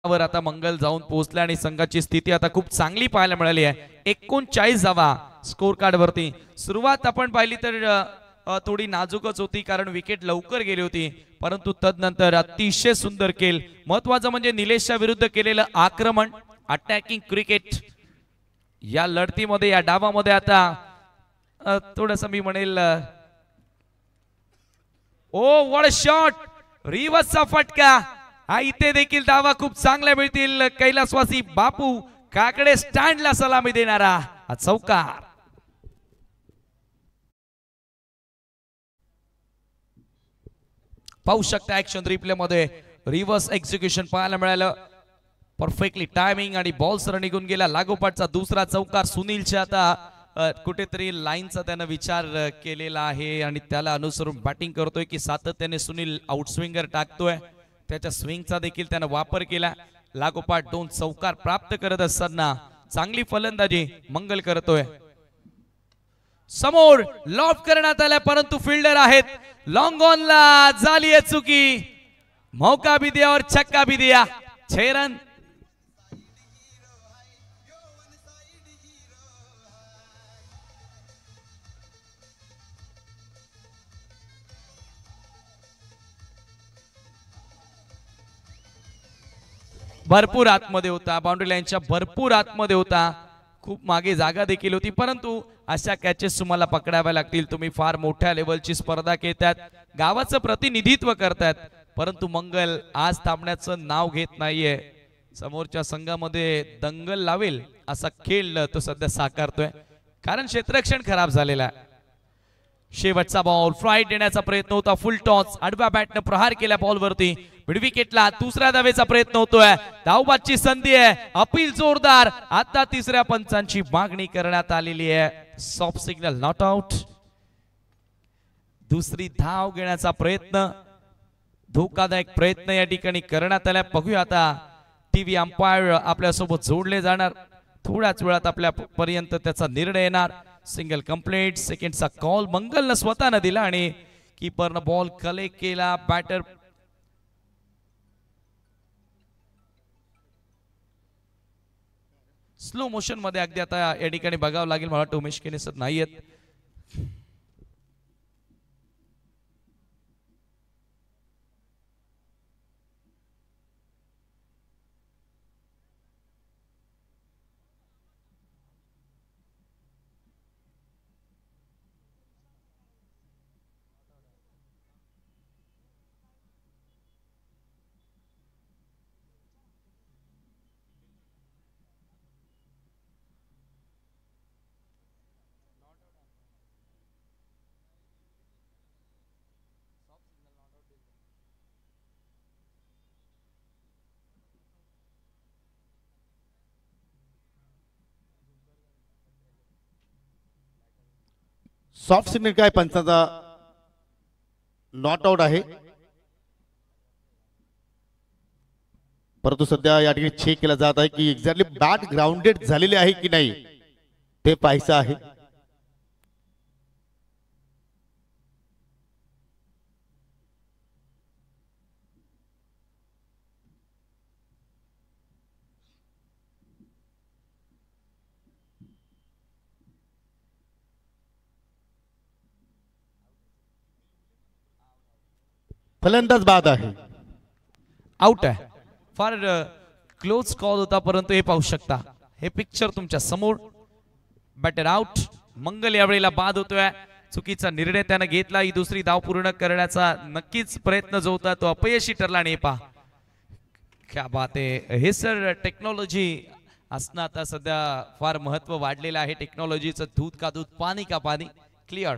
वर आता मंगल जाऊन पोहोचला आणि संघाची स्थिती आता खूप चांगली पाहायला मिळाली आहे. 39 धावा स्कोर कार्ड वरती. सुरुवात आपण पाहिली तर थोडी नाजूकच होती कारण विकेट लवकर गेली होती, परंतु तदनंतर अतिशय सुंदर खेळ. महत्वाचं म्हणजे निलेशच्या विरुद्ध केलेलं आक्रमण, अटॅकिंग क्रिकेट. या लढतीमध्ये या डावामध्ये आता थोडस मी म्हणेल ओ व्हॉट अ शॉट, रिव्हर्सचा फटका. हा इथे देखील धावा खूप चांगल्या मिळतील. कैलासवासी बापू काकडे स्टँडला सलामी देणारा हा चौकार. पाहू शकता ऍक्शन रिप्ले मध्ये रिव्हर्स एक्झिक्युशन पाहायला मिळालं. परफेक्टली टायमिंग आणि बॉल सर निघून गेला. लागोपाठचा दुसरा चौकार. सुनीलच्या आता कुठेतरी लाईनचा त्यानं विचार केलेला आहे आणि त्याला अनुसरून बॅटिंग करतोय की सातत्याने सुनील आउटस्विंगर टाकतोय. त्याच्या स्विंगचा देखील त्यानं वापर केला. लागोपाठ 2 चौकार प्राप्त करत असताना चांगली फलंदाजी मंगल करतोय. समोर लॉफ्ट करण्यात आला परंतु फिल्डर आहेत. लॉन्ग ऑनला झाली आहे चुकी. मौका भी दिया और छक्का भी दिया. 6 रन. भरपूर आतमध्ये होता, बाउंड्री लाईनच्या भरपूर आतमध्ये होता. खूप मागे जागा देखील होती, परंतु अशा कॅचेस तुम्हाला पकडाव्या लागतील. तुम्ही फार मोठ्या लेवलची स्पर्धा खेळतात, गावाचं प्रतिनिधित्व करतात, परंतु मंगल आज थांबण्याचं नाव घेत नाहीये. समोरच्या संघामध्ये दंगल लावेल असा खेळ तो सध्या साकारतोय कारण क्षेत्ररक्षण खराब झालेला आहे. शेवटचा बॉल फ्लाईट देण्याचा प्रयत्न होता. फुल टॉस आडव्या बॅटने प्रहार केला बॉलवरती. मिड विकेटला दुसऱ्या धावेचा प्रयत्न होतोय. धावबादची संधी आहे. अपील जोरदार. आता तिसऱ्या पंचांची मागणी करण्यात आलेली आहे. Soft signal not out. दुसरी धाव घेण्याचा प्रयत्न, धोकादायक प्रयत्न या ठिकाणी करण्यात आला. बघूया आता टीव्ही अंपायर आपल्यासोबत जोडले जाणार. थोड्याच वेळात आपल्या पर्यंत त्याचा निर्णय येणार. Single complete. सेकंडचा कॉल मंगलनं स्वतःनं दिला आणि कीपरनं बॉल कलेक्ट केला. बॅटर स्लो मोशन मध्ये अगदी आता या ठिकाणी बघावं लागेल. मला वाटतं उमेश केने सर नाहीयेत. सॉफ्ट सिग्नल काय पंचाचा नॉट आउट आहे, परंतु सध्या या ठिकाणी चेक केला जात आहे की एक्झॅक्टली बॅट ग्राउंडेड झालेली आहे की नाही ते पाहायचं आहे. फलंदाज बाद आहे. आउट आहे. फार क्लोज कॉल होता, परंतु हे पाहू शकता, हे पिक्चर तुमच्या समोर. Batter out. मंगल यावेळेला बाद होतोय. चुकीचा निर्णय त्याने घेतला. ही दुसरी धाव पूर्ण करण्याचा नक्कीच प्रयत्न जो होता तो अपयशी ठरला. आणि पहा क्या बात आहे. हे सर टेक्नॉलॉजी असणं आता सध्या फार महत्व वाढलेलं आहे. टेक्नॉलॉजीचं दूध का दूध, पाणी का पाणी. क्लिअर.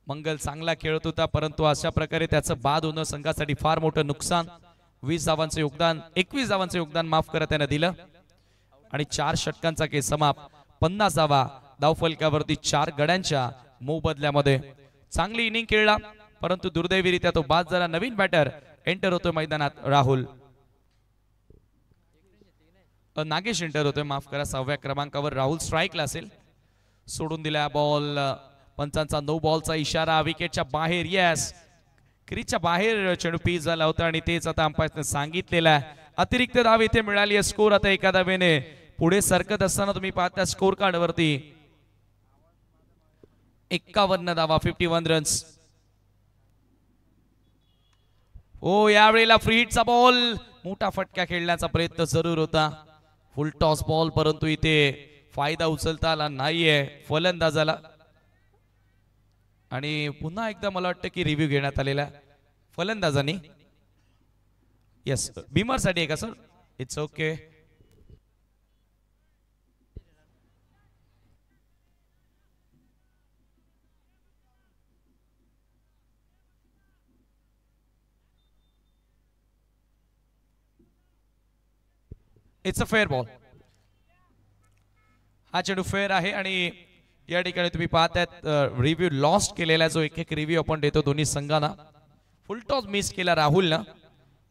मंगल चांगला खेळत होता, परंतु अशा प्रकारे त्याचं बाद होणं संघासाठी फार मोठं नुकसान. 20 धावांचं योगदान, 21 धावांचं योगदान माफ करा त्यानं दिलं आणि 4 षटकांचा खेळ समाप्त. 50 धावा धावफलकावरती 4 गड्यांच्या मोबदल्यामध्ये. चांगली इनिंग खेळला, परंतु दुर्दैवीरित्या तो बाद झाला. नवीन बॅटर एंटर होतोय मैदानात. राहुल नागेश एंटर होतोय, माफ करा. 6व्या क्रमांकावर राहुल स्ट्राईकला असेल. सोडून दिला बॉल. पंचांचा नो बॉलचा इशारा. विकेटच्या बाहेर. यस, क्रीजच्या बाहेर चेंडू पीस झाला होता आणि तेच आता अंपायरने सांगितलेलं आहे. अतिरिक्त धाव इथे मिळाली आहे. स्कोर आता एका धावेने पुढे सरकत असताना तुम्ही पाहता स्कोर कार्ड वरती 51 धावा, 51 रन्स. ओ यावेळेला फ्री हिटचा बॉल, मोठा फटका खेळण्याचा प्रयत्न जरूर होता. फुल टॉस बॉल, परंतु इथे फायदा उचलता आला नाहीये फलंदाजाला. आणि पुन्हा एकदा मला वाटतं की रिव्ह्यू घेण्यात आलेला फलंदाजांनी. येस, बीमर साठी आहे का sir? It's okay. It's a fair ball. हा चेंडू फेअर आहे आणि या ठिकाणी तुम्ही पाहतायत रिव्ह्यू लॉस्ट केलेला जो एक रिव्ह्यू आपण देतो दोन्ही संघांना. फुल टॉस मिस केला राहुलनं,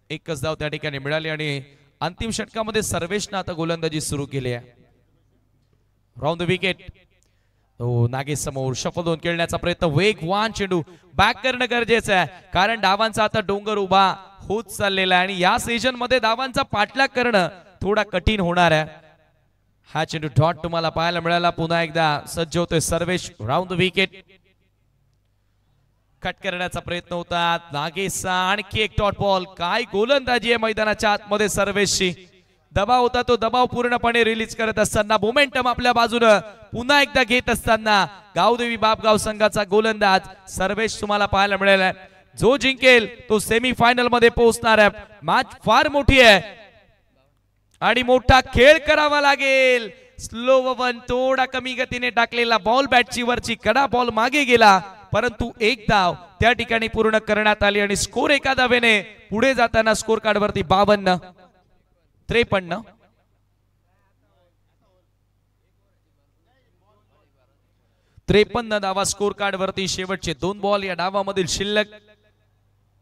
एकच धाव त्या ठिकाणी मिळाली आणि अंतिम षटकामध्ये सर्वेशनं आता गोलंदाजी सुरू केली आहे. Round the wicket. नागेश समोर शफल दोन खेळण्याचा प्रयत्न, वेगवान चेंडू, बॅक करणं गरजेचं आहे कारण धावांचा आता डोंगर उभा होत चाललेला आहे आणि या सीझन मध्ये धावांचा पाठलाग करणं थोडा कठीण होणार आहे. हा चेंडू डॉट तुम्हाला पाहायला मिळाला. पुन्हा एकदा सज्ज होतोय Sarvesh. Round the wicket. Cut करण्याचा प्रयत्न होता नागेशचा, आणखी एक डॉट बॉल. काय गोलंदाजी आहे मैदानाच्या आतमध्ये सर्वेशची. दबाव होता तो दबाव पूर्णपणे रिलीज करत असताना, मोमेंटम आपल्या बाजूने पुन्हा एकदा घेत असताना गावदेवी बापगाव संघाचा गोलंदाज सर्वेश तुम्हाला पाहायला मिळेल. जो जिंकेल तो सेमी फायनल मध्ये पोहोचणार आहे. मॅच फार मोठी आहे आणि मोठा खेळ करावा लागेल. स्लो वन, थोडा कमी गतीने टाकलेला बॉल, बॅटची वरची कडा बॉल मागे गेला, परंतु एक धाव त्या ठिकाणी पूर्ण करण्यात आली आणि स्कोर एका धावेने पुढे जाताना स्कोर कार्ड वरती 52-53. 53 धावा स्कोर कार्ड वरती. शेवटचे 2 बॉल या डावामधील शिल्लक.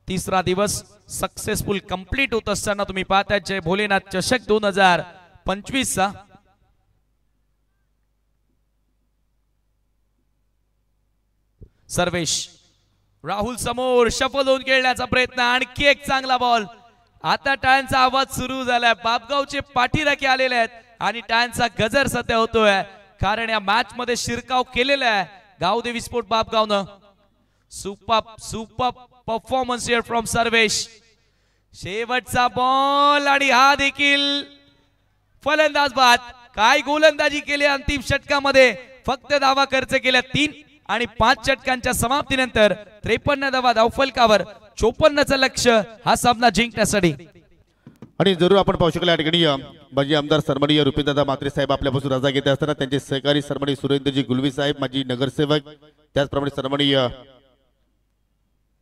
तिसरा दिवस सक्सेसफुल कंप्लीट होत असताना तुम्ही पाहताय जय भोलेनाथ चषक 2025 चा. सर्वेश राहुल समोर शफल होऊन खेळण्याचा प्रयत्न, आणखी एक चांगला बॉल. आता टाळ्यांचा आवाज सुरू झालाय. बापगावचे पाठीराखे आलेले आहेत आणि टाळ्यांचा गजर सध्या होतोय कारण या मॅच मध्ये शिरकाव केलेला आहे गावदेवी स्पोर्ट बापगावनं. Super performance here from Sarvesh. शेवटचा बॉल आणि हा देखील फलंदाज बाद. काय गोलंदाजी केली अंतिम षटकामध्ये. फक्त धावा खर्च केल्या 3 आणि 5 षटकांच्या समाप्तीनंतर 53 धावा धावफलकावर. 54चं लक्ष्य हा सामना जिंकण्यासाठी. आणि जरूर आपण पाहू शकला या ठिकाणी माजी आमदार सन्माननीय रुपेशदादा म्हात्रे साहेब आपल्यापासून रजा घेत असताना त्यांचे सहकारी सन्माननीय सुरेंद्रजी गुलवी साहेब माजी नगरसेवक, त्याचप्रमाणे सन्माननीय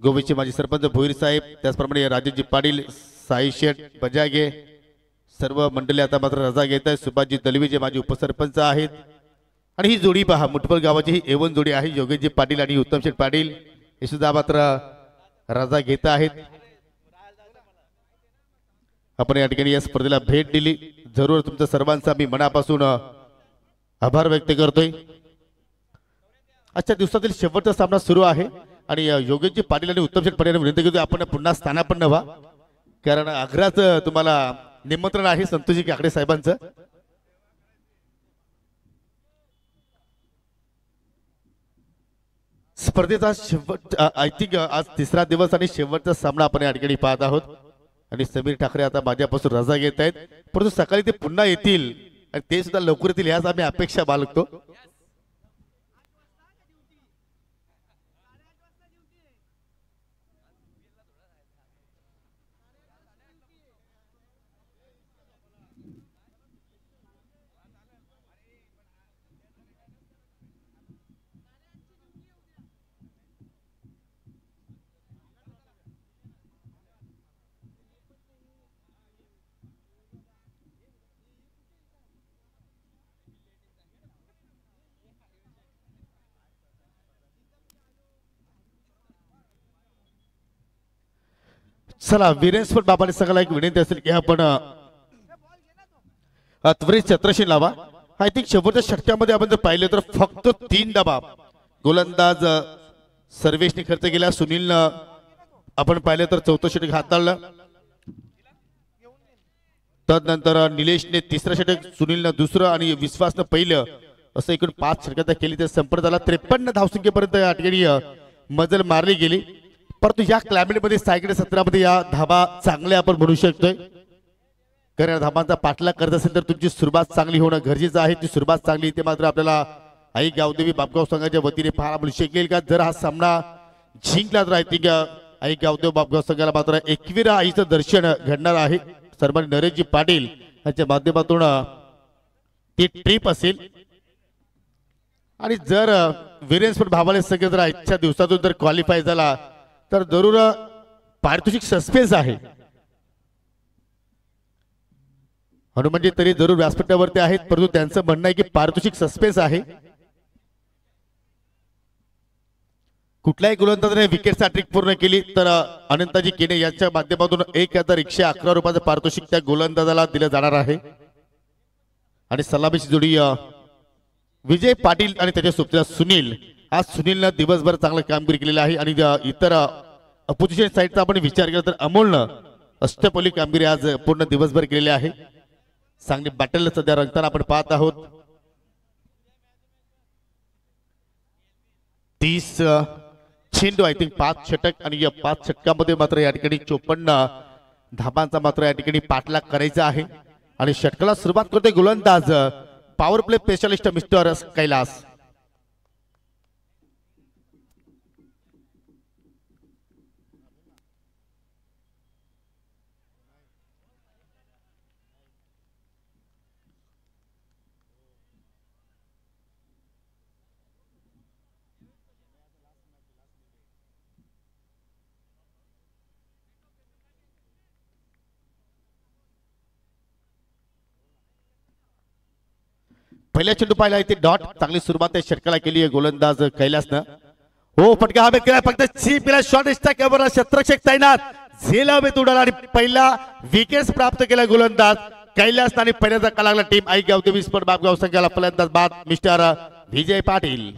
गोवीचे माजी सरपंच भोईर साहेब, त्याचप्रमाणे राजेशजी पाटील, साई शेठ बजागे, सर्व मंडळी आता मात्र रजा घेत आहेत. सुभाषजी दलवी जे माजी उपसरपंच आहेत आणि ही जोडी पहा मुठबल गावाची ही एवन जोडी आहे. योगेशजी पाटील आणि उत्तम शेठ पाटील हे सुद्धा मात्र रजा घेत आहेत. आपण या ठिकाणी या स्पर्धेला भेट दिली, जरूर तुमच्या सर्वांचा मी मनापासून आभार व्यक्त करतोय. आजच्या दिवसातील शेवटचा सामना सुरू आहे आणि योगेशजी पाटील आणि उत्तम शेठ पाटील विनंती करतोय आपण पुन्हा स्थानापन्न व्हा कारण आग्राचं तुम्हाला निमंत्रण आहे संतोषजी काकडे साहेबांचं. स्पर्धेचा शेवट आय थिंक आज तिसरा दिवस आणि शेवटचा सामना आपण या ठिकाणी पाहत आहोत आणि समीर ठाकरे आता माझ्यापासून रजा घेत आहेत, परंतु सकाळी ते पुन्हा येतील आणि ते सुद्धा लवकर येतील याच आम्ही अपेक्षा बाळगतो. चला वीरेंद्र बाबाने सगळ्याला एक विनंती असेल की आपण त्वरित छत्रशील लावा. आय थिंक शेवटच्या षटकामध्ये आपण जर पाहिलं तर फक्त 3 धावा गोलंदाज सर्वेशने खर्च केला. सुनीलनं आपण पाहिलं तर 4थं षटक हाताळलं, तदनंतर निलेशने 3रं षटक, सुनीलनं 2रं आणि विश्वासनं पहिलं असं एकूण 5 षटकांचा केली तर संपर्क झाला 53 धावसंख्येपर्यंत या ठिकाणी मजल मारली गेली. परंतु या क्लायमेटमध्ये सायकडे 17 मध्ये या धाबा चांगल्या आपण म्हणू शकतोय. कारण या धाबांचा पाठलाग करत असेल तर तुमची सुरुवात चांगली होणं गरजेचं आहे. ती सुरुवात चांगली ते मात्र आपल्याला आई गावदेवी बापगाव संघाच्या वतीने पाहायला मिळू शकेल का. जर हा सामना जिंकला तर आय थिंक आई गावदेव बापगाव संघाला मात्र 21 आईचं दर्शन घडणार आहे. सन्माननीय नरेशजी पाटील यांच्या माध्यमातून ती ट्रिप असेल. आणि जर वीरेंद्र भावाले संघ जर आजच्या दिवसातून जर क्वालिफाय झाला तर जरूर पारितोषिक सस्पेन्स आहे. हनुमानजी तरी जरूर व्यासपीठावरती आहेत परंतु त्यांचं म्हणणं आहे की पारितोषिक सस्पेन्स आहे. कुठल्याही गोलंदाजाने विकेट हॅट्रिक पूर्ण केली तर अनंताजी केने यांच्या माध्यमातून 1111 रुपयाचं पारितोषिक त्या गोलंदाजाला दिलं जाणार आहे. आणि सलामीची जोडी विजय पाटील आणि त्याच्या सोबतीला सुनील. आज सुनीलनं दिवसभर चांगलं कामगिरी केलेलं आहे. आणि इतर अपोजिशन साईडचा आपण विचार केला तर अमोलनं अष्टपैलू कामगिरी आज पूर्ण दिवसभर केलेली आहे. चांगली बॅटल सध्या रंगताना आपण पाहत आहोत. 30 चेंडू आय थिंक 5 षटक आणि या 5 षटकामध्ये मात्र या ठिकाणी 54 धाबांचा मात्र या ठिकाणी पाठलाग करायचा आहे. आणि षटकाला सुरुवात करतोय गोलंदाज power play specialist mister Kailas. पहिल्या चेंडू पाहिला इथे डॉट चांगली सुरुवात आहे षटकाला केली आहे गोलंदाज कैलासनं. हो फटका हवेत केला फक्त सीपीला शॉट इष्टा कॅमेरा शत्रक्षक तैनात झेल हवेत उडाला आणि पहिला विकेट प्राप्त केला गोलंदाज कैलास. आणि पहिल्यांदा का लागला टीम आई गावदेवी स्पोर्ट बापगाव संघाला फलंदाज बाद mister Vijay Patil.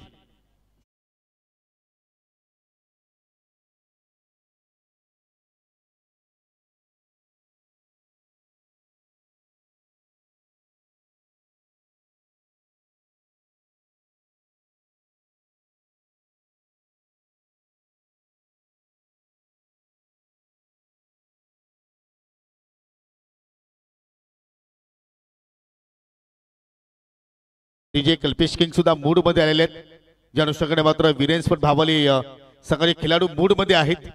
DJ Kalpesh king सुद्धा मूड मध्ये आलेले आहेत. ज्या अनुषंगाने मात्र वीरेंद्र भावाली संघाचे खेळाडू मूड मध्ये आहेत.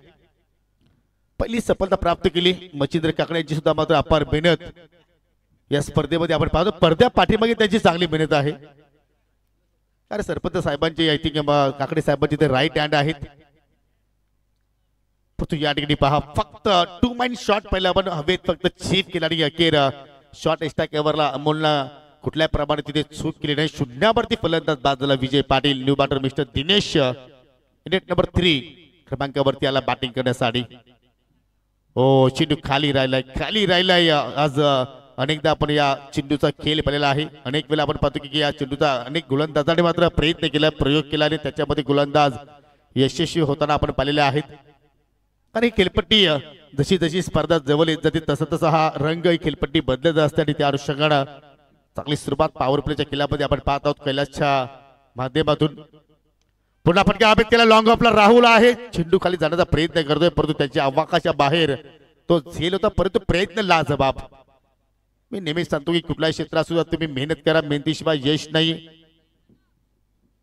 पहिली सफलता प्राप्त केली मच्छिंद्र काकडे यांची सुद्धा मात्र अपार मेहनत या स्पर्धेमध्ये आपण पाहतो. पडद्या पाठीमागे त्यांची चांगली मेहनत आहे. अरे सरपंच साहेबांचे आय थिंक काकडे साहेबांचे ते राईट हँड आहेत. परंतु या ठिकाणी पहा फक्त 2 माइंड शॉट पहिला आपण हवेत फक्त चीप केला आणि अखेर शॉट एक्स्ट्रा कव्हरला अमोलला कुठल्या प्रमाणे तिथे चूक केली नाही. शून्यावरती फलंदाज बाद झाला Vijay Patil. New batter mister Dinesh नेट नंबर 3 क्रमांकावरती आला बॅटिंग करण्यासाठी. हो चेंडू खाली राहिलाय. आज अनेकदा आपण या चेंडूचा खेळ पाहिलेला आहे. अनेक वेळा आपण पाहतो की या चेंडूचा अनेक गोलंदाजांनी मात्र प्रयत्न केला प्रयोग केला आणि त्याच्यामध्ये गोलंदाज यशस्वी होताना आपण पाहिलेले आहेत. आणि खेळपट्टी जशी जशी स्पर्धा जवळ येत जाते तसं तसा हा रंग ही खेळपट्टी बदलत असते. आणि त्या अनुषंगाने चांगली सुरुवात पॉवर प्लेच्या खेळामध्ये आपण पाहत आहोत कैलासच्या माध्यमातून. पुन्हा फटका हवेत केला लॉंग ऑफला राहुल आहे. चेंडू खाली जाण्याचा प्रयत्न करतोय परंतु त्याच्या अवकाशाच्या बाहेर तो झेल होता परंतु प्रयत्न लाजबाब. मी नेहमीच सांगतो की कुठल्याही क्षेत्रात सुद्धा तुम्ही मेहनत करा. मेहनतीशिवाय यश नाही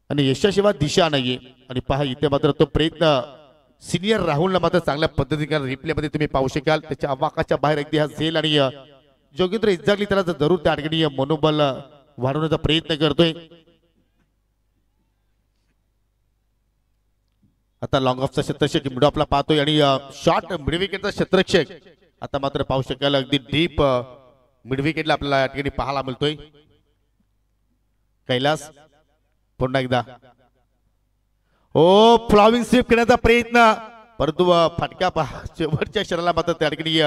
आणि यशाशिवाय दिशा नाहीये. आणि पहा इथे मात्र तो प्रयत्न सिनियर राहुलला मात्र चांगल्या पद्धतीने रिप्ले मध्ये तुम्ही पाहू शकाल. त्याच्या अवकाशाच्या बाहेर अगदी हा झेल आणि जोगेंद्र इजागली त्याला जरूर त्या ठिकाणी मनोबल वाढवण्याचा प्रयत्न करतोय. आता लॉंग ऑफचा क्षेत्रक्षक मिड ऑफला पाहतोय आणि शॉर्ट मिड विकेटचा क्षेत्रक्षक आता मात्र पाहू शकाल अगदी डीप मिड विकेटला आपल्याला या ठिकाणी पाहायला मिळतोय. कैलास पुन्हा एकदा हो फ्लॉविंग स्वीप करण्याचा प्रयत्न परंतु फटका शेवटच्या क्षणाला मात्र त्या ठिकाणी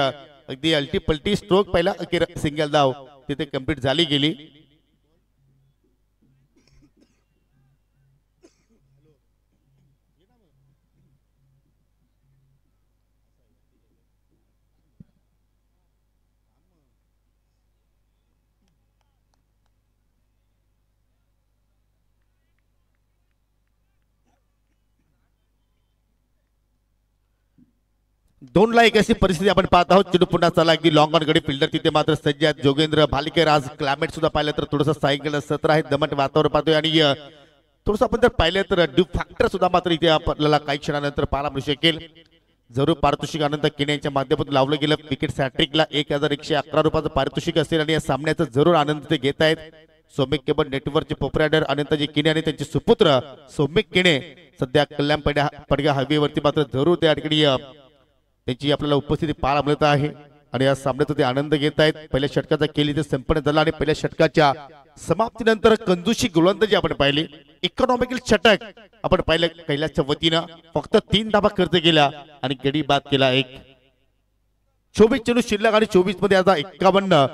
अगदी अल्टीपल्टी स्ट्रोक पहिला अखेर सिंगल धाव तिथे कंप्लीट झाली गेली. 2 ला 1 अशी परिस्थिती आपण पाहत आहोत. चेंडू पुन्हा चला अगदी लॉंग ऑन गडी फिल्डर तिथे मात्र सज्ज आहेत. जोगेंद्र भालीकर आज क्लायमेट सुद्धा पाहिलं तर थोडंसं सायकल सत्र आहे, दमट वातावरण पाहतोय आणि थोडंसं आपण जर पाहिलं तर ड्यू फॅक्टर सुद्धा मात्र इथे आपल्याला काही क्षणानंतर पाहायला मिळू शकेल. जरूर पारितोषिक आनंद केने यांच्या माध्यमातून लावलं गेलं. विकेट सॅट्रिकला 1111 रुपयाचं पारितोषिक असेल आणि या सामन्याचा जरूर आनंद ते घेत आहेत. सौमिक केबल नेटवर्कचे प्रोप्रायटर अनंतजी केने आणि त्यांचे सुपुत्र सौमिक केने सध्या कल्याण पडगा हायवेवरती मात्र जरूर त्या ठिकाणी त्यांची आपल्याला उपस्थिती पाहायला मिळत आहे आणि या सामन्याचा ते आनंद घेत आहेत. पहिल्या षटकाचा खेळ इथे संपन्न झाला आणि पहिल्या षटकाच्या समाप्तीनंतर कंजूशी गोलंदाजी आपण पाहिली. इकॉनॉमिकल षटक आपण पाहिलं. कैलासच्या वतीनं फक्त 3 धाबा खर्च केला आणि गडी बाद केला 1. 24 चेंडू शिल्लक आणि 24 मध्ये आता 51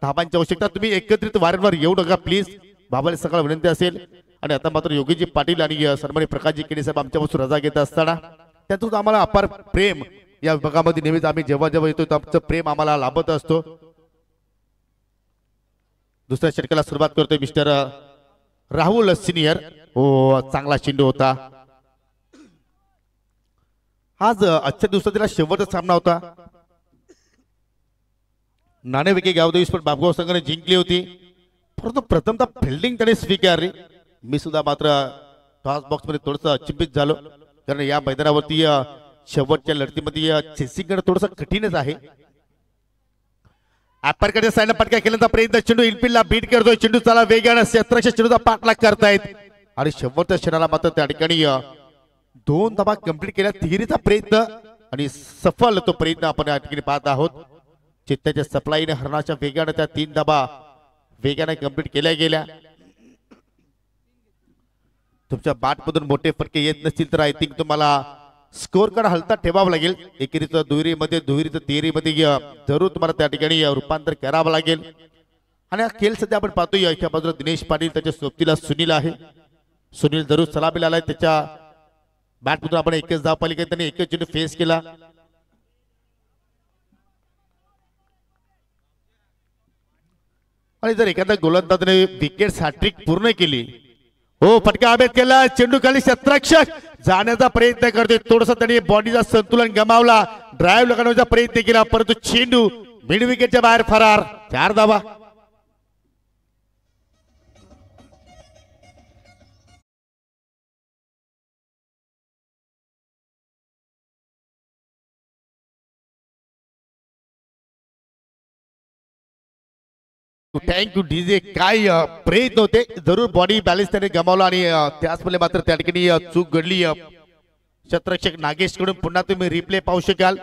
धाबांची आवश्यकता. तुम्ही एकत्रित वारंवार येऊ नका प्लीज, बाबाला सकाळ विनंती असेल. आणि आता मात्र योगीजी पाटील आणि सन्माननीय प्रकाशजी केने साहेब आमच्यापासून रजा घेत असताना त्यातून आम्हाला अपार प्रेम या विभागामध्ये नेहमीच आम्ही जेव्हा जेव्हा येतो आमचं प्रेम आम्हाला लाभत असतो. दुसऱ्या षटकाला सुरुवात करतोय मिस्टर राहुल सिनियर. हो, चांगला चेंडू होता. आज आजच्या दिवसातील शेवटचा सामना होता. नाणेफेकी गावदेवी स्पोर्ट बाबगाव संघाने जिंकली होती, परंतु प्रथमतः फिल्डिंग त्याने स्वीकारली. मी सुद्धा मात्र टॉस बॉक्स मध्ये थोडंसं अचंबित झालो, कारण या मैदानावरती शेवटच्या लढतीमध्ये चेसिंग करणं थोडंसं कठीणच आहे. अप्परकडे साईडला पटका केल्याचा प्रयत्न, चेंडू इनफिल्डला बीट करतोय. चेंडू चाला वेगाने 1700 चेंडूचा पाठलाग करतायत आणि शेवटच्या क्षणाला मात्र त्या ठिकाणी 2 धाबा कंप्लीट केल्या. तिहेरीचा प्रयत्न आणि सफल तो प्रयत्न आपण या ठिकाणी पाहत आहोत. चित्ताच्या सप्लाईने हरणाच्या वेगाने त्या 3 धाबा वेगाने कंप्लीट केल्या गेल्या. तुमच्या बॅटमधून मोठे फटके येत नसतील तर आय थिंक तुम्हाला स्कोर कार्ड हलता ठेवावं लागेल. एकेरीचं दुहेरीमध्ये, दुहेरीचं तिहेरीमध्ये जरूर तुम्हाला त्या ठिकाणी रूपांतर करावं लागेल. आणि हा खेळ सध्या आपण पाहतोय एका बाजूला दिनेश पाटील, त्याच्या सोबतीला सुनील आहे. सुनील जरूर सलामीला आलाय. त्याच्या बॅटमधून आपण एकच धाव पाहिली, त्यांनी एकच चेंडू फेस केला. आणि जर एखाद्या गोलंदाजाने विकेट हॅट्रिक पूर्ण केली, हो फटका अभेद केला, चेंडू खाली क्षेत्ररक्षक जाण्याचा प्रयत्न करतोय. थोडस त्यांनी बॉडीचा संतुलन गमावला, ड्राईव्ह लगावण्याचा प्रयत्न केला, परंतु चेंडू मिड विकेटच्या बाहेर फरार. 4 धावा. Thank you DJ. काय प्रयत्न होते, जरूर बॉडी बॅलन्स त्याने गमावला आणि त्याचमुळे मात्र त्या ठिकाणी चूक घडली. क्षेत्ररक्षक नागेश कडून पुन्हा तुम्ही रिप्ले पाहू शकाल.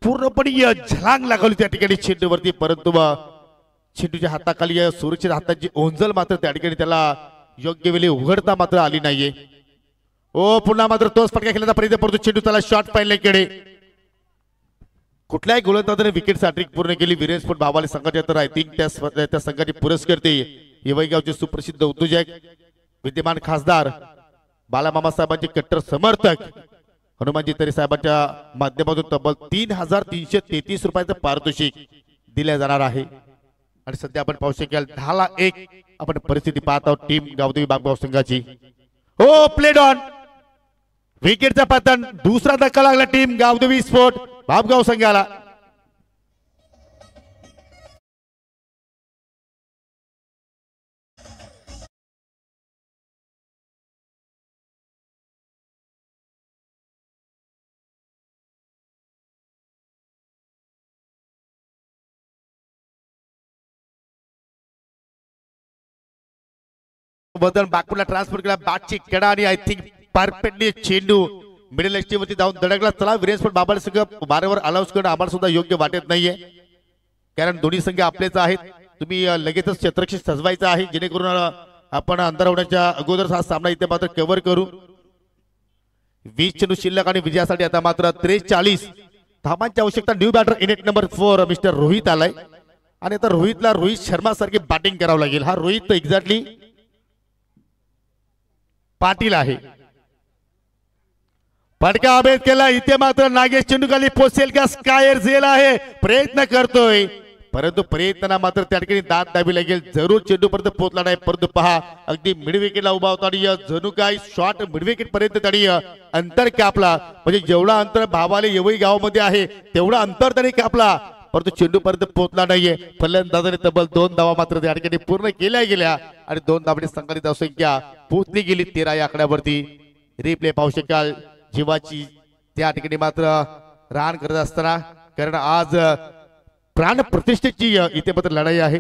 पूर्णपणे झलांग लागली त्या ठिकाणी चेंडूवरती, परंतु चेंडूच्या हाताखाली सुरक्षित हाताची ओंजल मात्र त्या ठिकाणी त्याला योग्य वेळी उघडता मात्र आली नाहीये. ओ पुन्हा मात्र तोच फटका खेळण्याचा प्रयत्न, परंतु चेंडू त्याला शॉट पाहिल्याकडे. कुठल्याही गोलंदाजाने विकेट हॅट्रिक पूर्ण केली विरेन स्पोर्ट बाबाले संघाच्या, तर आय थिंक त्या संघाची पुरस्कर्ते हिवईगावचे सुप्रसिद्ध उद्योजक विद्यमान खासदार बालामामा साहेबांचे कट्टर समर्थक हनुमानजी तरे साहेबांच्या माध्यमातून तब्बल 3333 रुपयाचं पारितोषिक दिले जाणार आहे. आणि सध्या आपण पाहू शकाल 10 ला 1 आपण परिस्थिती पाहत आहोत टीम गावदेवी बागगाव संघाची. हो प्लेड ऑन, विकेटचा पतन, दुसरा धक्का लागला टीम गावदेवी स्पोर्ट बाबगाव संघाला. बदल बाकूला ट्रान्सफर केला, बॅटची कडा आणि आय थिंक परफेक्टली चेंडू मिडल एस्टी वरती जाऊन धडकला. चला विरेन स्पोर्ट बाबाला संघ वारंवार अलाउन्स करणं आम्हाला सुद्धा योग्य वाटत नाहीये, कारण दोन्ही संघ आपलेच आहेत. तुम्ही लगेचच क्षेत्ररक्षक सजवायचं आहे, जेणेकरून आपण अंधार होण्याच्या अगोदर हा सामना इथे मात्र कव्हर करू. 20 चेंडू शिल्लक आणि विजयासाठी आता मात्र 43 धावांची आवश्यकता. New batter in at number 4 mister Rohit आलाय आणि आता रोहितला रोहित शर्मा सारखी बॅटिंग करावं लागेल. हा रोहित एक्झॅक्टली पाटील आहे. फटका अभेद केला, इथे मात्र नागेश चेंडू खाली पोचेल का, स्कायर झेल आहे, प्रयत्न करतोय परंतु प्रयत्नांना मात्र त्या ठिकाणी दाद द्यावी लागेल. जरूर चेंडूपर्यंत पोहोचला नाही, परंतु पहा अगदी मिड विकेटला उभा होता आणि जणू काय शॉट मिड विकेट पर्यंत त्यांनी अंतर कापला. म्हणजे जेवढा अंतर भावाले येवई गावामध्ये आहे तेवढा अंतर त्यांनी कापला, परंतु चेंडू पर्यंत पोहोचला नाहीये. फलंदाजाने तब्बल 2 धावा मात्र त्या ठिकाणी पूर्ण केल्या गेल्या आणि 2 धावांनी संघाची धावसंख्या पोहोचली गेली 13 या आकड्यावरती. रिप्ले पाहू शकाल जीवाची त्या ठिकाणी मात्र रान करत असताना, कारण आज प्राण प्रतिष्ठेची इथे मात्र लढाई आहे.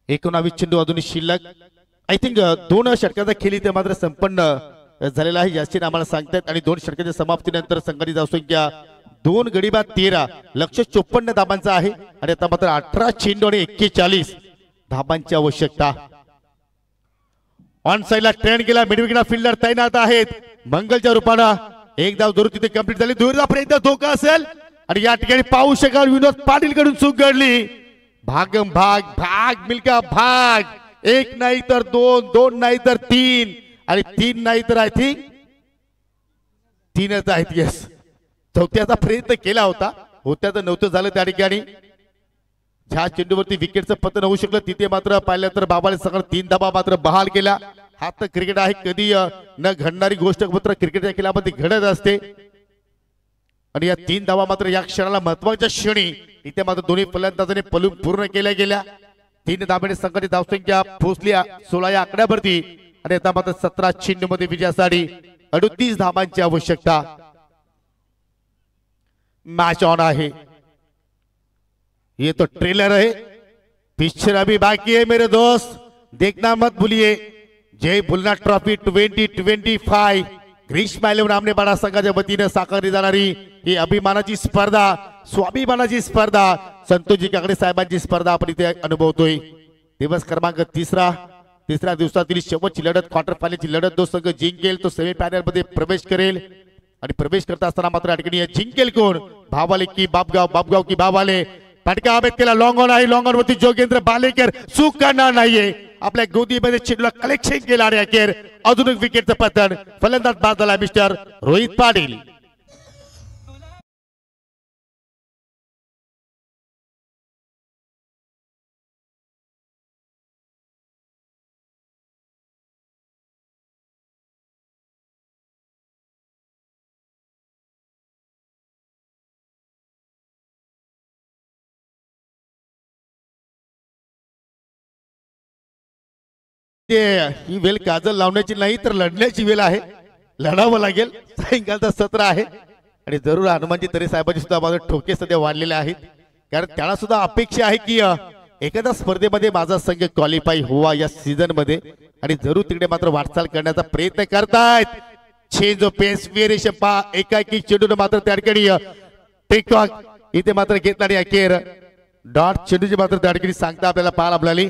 एकोणावीस चेंडू अजून शिल्लक. आय थिंक 2 षटकाचा खेळ इथे मात्र संपन्न झालेला आहे याची आम्हाला सांगतात. आणि 2 षटकाच्या समाप्तीनंतर संघाची धावसंख्या 2 गडी बाद 13 लक्ष 54 धाबांचा आहे आणि आता मात्र 18 चेंडू आणि 41 धाबांची आवश्यकता. ऑन साइडला ट्रेंड गेला, मिडविकेटला फिल्डर तैनात आहेत. मंगलच्या रूपानं एक धाव जरूर तिथे कंप्लीट झाली. दुहेरीचा प्रयत्न धोका असेल आणि या ठिकाणी पाहू शकाल विनोद पाटील कडून चूक घडली. भागम भाग भाग मिल्का भाग, 1 नाही तर 2, 2 नाही तर 3 आणि 3 नाही तर आय थिंक 3च आहेत. येस, चौथ्याचा प्रयत्न केला होता, होत्याचं नव्हतं झालं त्या ठिकाणी. ज्या चेंडूवरती विकेटचं पतन होऊ शकलं तिथे मात्र पाहिलं तर बाबाने सगळं 3 धाबा मात्र बहाल केला. हा तर क्रिकेट आहे, कधी न घडणारी गोष्ट मात्र क्रिकेटच्या खेळामध्ये घडत असते. आणि या 3 धावा मात्र या क्षणाला महत्वाच्या क्षणी इथे मात्र दोन्ही फलंदाजांनी पलून पूर्ण केल्या गेल्या. 3 धाब्याने संघाची धावसंख्या पोहोचली 16 या आकड्यावरती आणि आता मात्र 17 चेंडूमध्ये विजयासाठी 38 धाबांची आवश्यकता. मैच ऑन है, ये तो ट्रेलर है, पिक्चर अभी बाकी है मेरे दोस्त, देखना मत भूलिए. जय भुलना ट्रॉफी 2025 ग्रीष्मा 11 आमने बाळा संघाच्या वतीने साकारली जाणारी ही अभिमानाची स्पर्धा, स्वाभिमानाची स्पर्धा, संतोषजी काकडे साहेबांची स्पर्धा आपण इथे अनुभवतोय. दिवस क्रमांक तिसऱ्या दिवसातील शेवटची लढत, क्वार्टर फायनलची लढत. जो संघ जिंकेल तो सेमी फायनल मध्ये प्रवेश करेल आणि प्रवेश करता असताना मात्र अडकणी जिंकेल कोण, भावाले की बापगाव, बापगाव की भावाले. फटका हवेत केला, लॉंग ऑन आहे, लॉंग ऑन वरती जोगेंद्र बालेकर चूक करणार नाहीये. आपल्या गोदीमध्ये चेंडूला कलेक्शन केला आणि अखेर अजून एक विकेटचं पतन. फलंदाज बाद झाला मिस्टर रोहित पाटील. ही वेळ काजल लावण्याची नाही तर लढण्याची वेळ आहे. लढावं लागेल. सायंकाळचा सत्र आहे आणि जरूर हनुमानजी तरे साहेबांची सुद्धा माझे ठोके सध्या वाढलेले आहेत, कारण त्यांना सुद्धा अपेक्षा आहे की एखाद्या स्पर्धेमध्ये माझा संघ क्वालिफाय व्हावा या सीझन मध्ये आणि जरूर तिकडे मात्र वाटचाल करण्याचा प्रयत्न करतायत. चेंज ऑफ पेस वेरिएशन पा एकाकी चेंडून मात्र त्या ठिकाणी टेकटॉक इथे मात्र घेतला आणि अखेर डॉट चेंडूची मात्र त्या ठिकाणी सांगता आपल्याला पाहायला मिळाली.